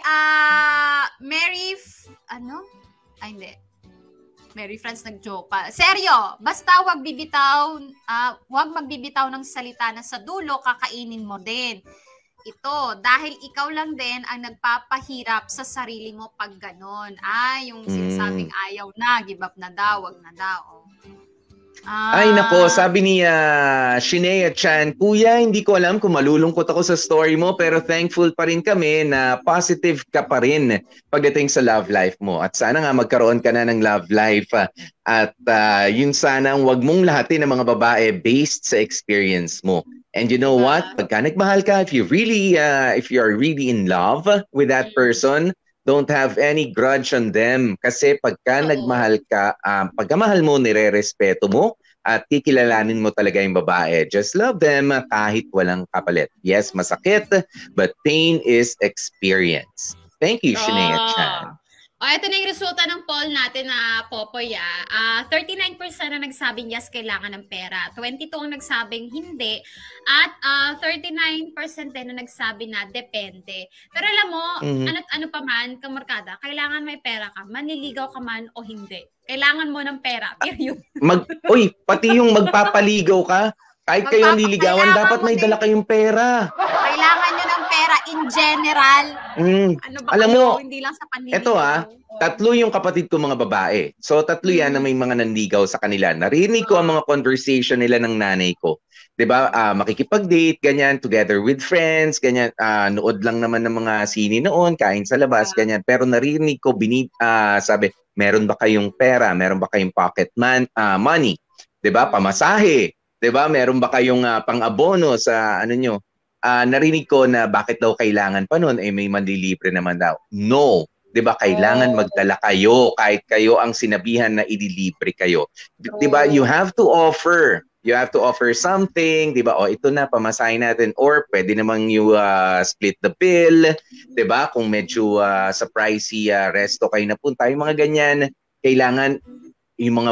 Mary France nag-joke pa. Seryo, basta wag magbibitaw ng salita na sa dulo kakainin mo din. Ito, dahil ikaw lang din ang nagpapahirap sa sarili mo pag ganon. Yung sinasabing ayaw na, give up na daw, wag na daw. Ay nako, sabi ni Shinea Chan, Kuya, hindi ko alam kung malulungkot ako sa story mo pero thankful pa rin kami na positive ka pa rin pagdating sa love life mo. At sana nga magkaroon ka na ng love life at yun sana ang wag mong lahatin ng mga babae based sa experience mo. And you know what? Pagka nagmahal ka, if you're really in love with that person, don't have any grudge on them. Kasi pagka nagmahal ka, pagkamahal mo, nire-respeto mo at kikilalanin mo talaga yung babae. Just love them kahit walang kapalit. Yes, masakit, but pain is experience. Thank you, Shinea Chan. Ito na yung resulta ng poll natin na Popoy. 39% na nagsabing yes, kailangan ng pera. 22% ang nagsabing hindi. At 39% din na nagsabi na depende. Pero alam mo, ano pa man, kamarkada, kailangan may pera ka, manliligaw ka man o hindi. Kailangan mo ng pera. Period. Pati yung magpapaligaw ka, kahit kayo nililigawan, dapat may dala kayong pera. Kailangan nyo ng pera in general. Ano ba alam mo, hindi lang sa panliligaw. Ito tatlo yung kapatid ko mga babae. So tatlo yan na may mga nanligaw sa kanila. Narinig ko ang mga conversation nila ng nanay ko. 'Di ba? Makikipag-date, ganyan, together with friends, ganyan. Nood lang naman ng mga sine noon, kain sa labas, ganyan. Pero narinig ko, sabi, meron ba kayong pera? Meron ba kayong pocket money? 'Di ba? Pamasahe. 'Di ba? Meron ba kayong pang-abono sa ano nyo? Narinig ko na bakit daw kailangan pa noon, may manlilibre naman daw. No. 'Di ba? Kailangan magdala kayo kahit kayo ang sinabihan na ililibre kayo. 'Di ba? You have to offer. You have to offer something, 'di ba? Ito na pamasahin natin or pwede namang you split the bill, 'di ba? Kung medyo sa pricey resto kayo napunta, yung mga ganyan, kailangan yung mga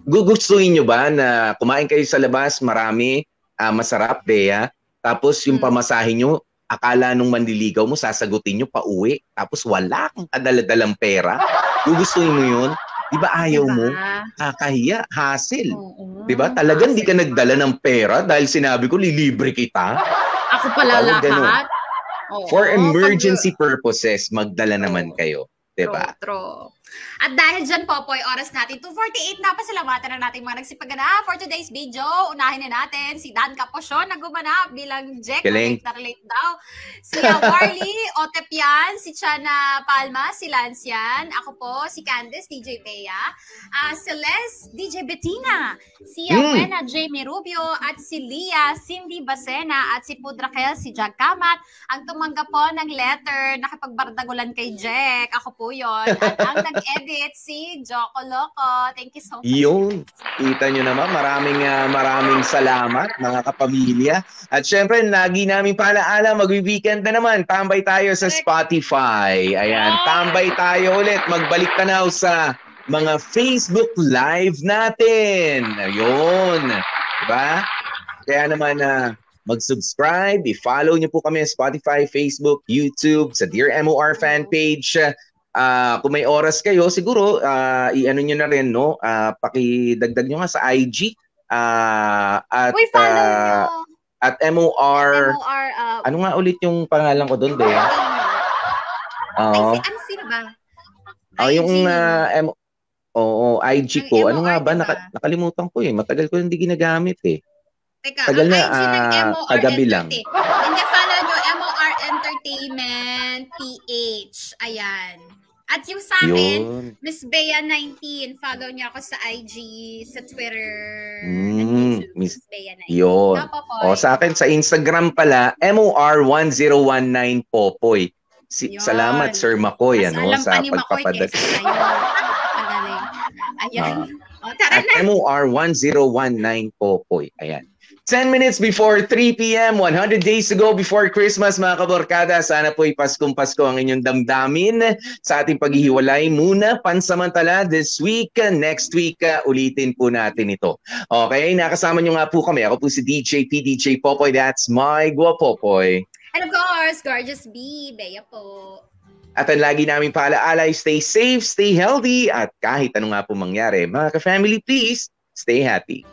gugustuhin nyo ba na kumain kayo sa labas, marami, masarap, Bea, tapos yung pamasahin nyo, akala nung manliligaw mo, sasagutin nyo pa uwi, tapos wala kang kadaladalang pera, gugustuhin mo yun, di ba ayaw mo? Kakahiya, hassle. Di ba? Talagang di ka nagdala ng pera dahil sinabi ko, lilibre kita. Ako pala lahat. For emergency purposes, magdala naman kayo. Di ba? True. At dahil dyan, Popoy, oras natin 2:48 na. Pasalamatan na natin mga nagsipagana for today's video. Unahin na natin si Dan Caposyon na gumanap bilang Jack. Relate daw. Si Warly Otepian, si Chana Palma, si Lancian. Ako po, si Candice, DJ Bea. Si Les, DJ Bettina. Si Buena, Jamie Rubio. At si Lia, Cindy Basena. At si Pudrakel, si Jag Kamat. Ang tumanggap po ng letter, nakipagbardagulan kay Jack. Ako po yon. At ang nag-edit si Joko Loco. Thank you so much. Yun. Kita nyo naman. Maraming salamat mga kapamilya. At syempre, lagi namin paalaala, mag-weekend na naman. Tambay tayo sa Spotify. Ayan, tambay tayo ulit. Magbalik tanaw sa mga Facebook Live natin. Ayun. Diba? Kaya naman, mag-subscribe. I-follow nyo po kami sa Spotify, Facebook, YouTube, sa Dear MOR fanpage. Kung may oras kayo, siguro i-ano nyo na rin, no? Pakidagdag nyo nga sa IG at MOR. Ano nga ulit yung pangalan ko doon, Bea? Ano sino ba? Yung IG ko. Ano nga ba? Nakalimutan ko eh. Matagal ko hindi ginagamit eh. Teka, tagal na, IG ng MOR kagabi lang. Hindi, follow nyo, MOR Entertainment PH. Ayan. At yung sa akin, Miss Bea 19, follow niyo ako sa IG, sa Twitter. Miss Bea 19. Yun. Sa akin, sa Instagram pala, MOR1019 Popoy. Salamat, Sir Makoy, sa pagpapadala. Ayan. Tara na. MOR1019 Popoy. Ayan. 10 minutes before 3 p.m., 100 days to go before Christmas, mga kaborkada. Sana po'y Paskong-Pasko ang inyong damdamin sa ating paghihiwalay. Muna, pansamantala, this week, next week, ulitin po natin ito. Okay, nakasama nyo nga po kami. Ako po si DJ PDJ Popoy. That's my Guapopoy. And of course, Gorgeous B, Bea po. At ang lagi namin paalaala, stay safe, stay healthy, at kahit ano nga po mangyari, mga ka-family, please, stay happy.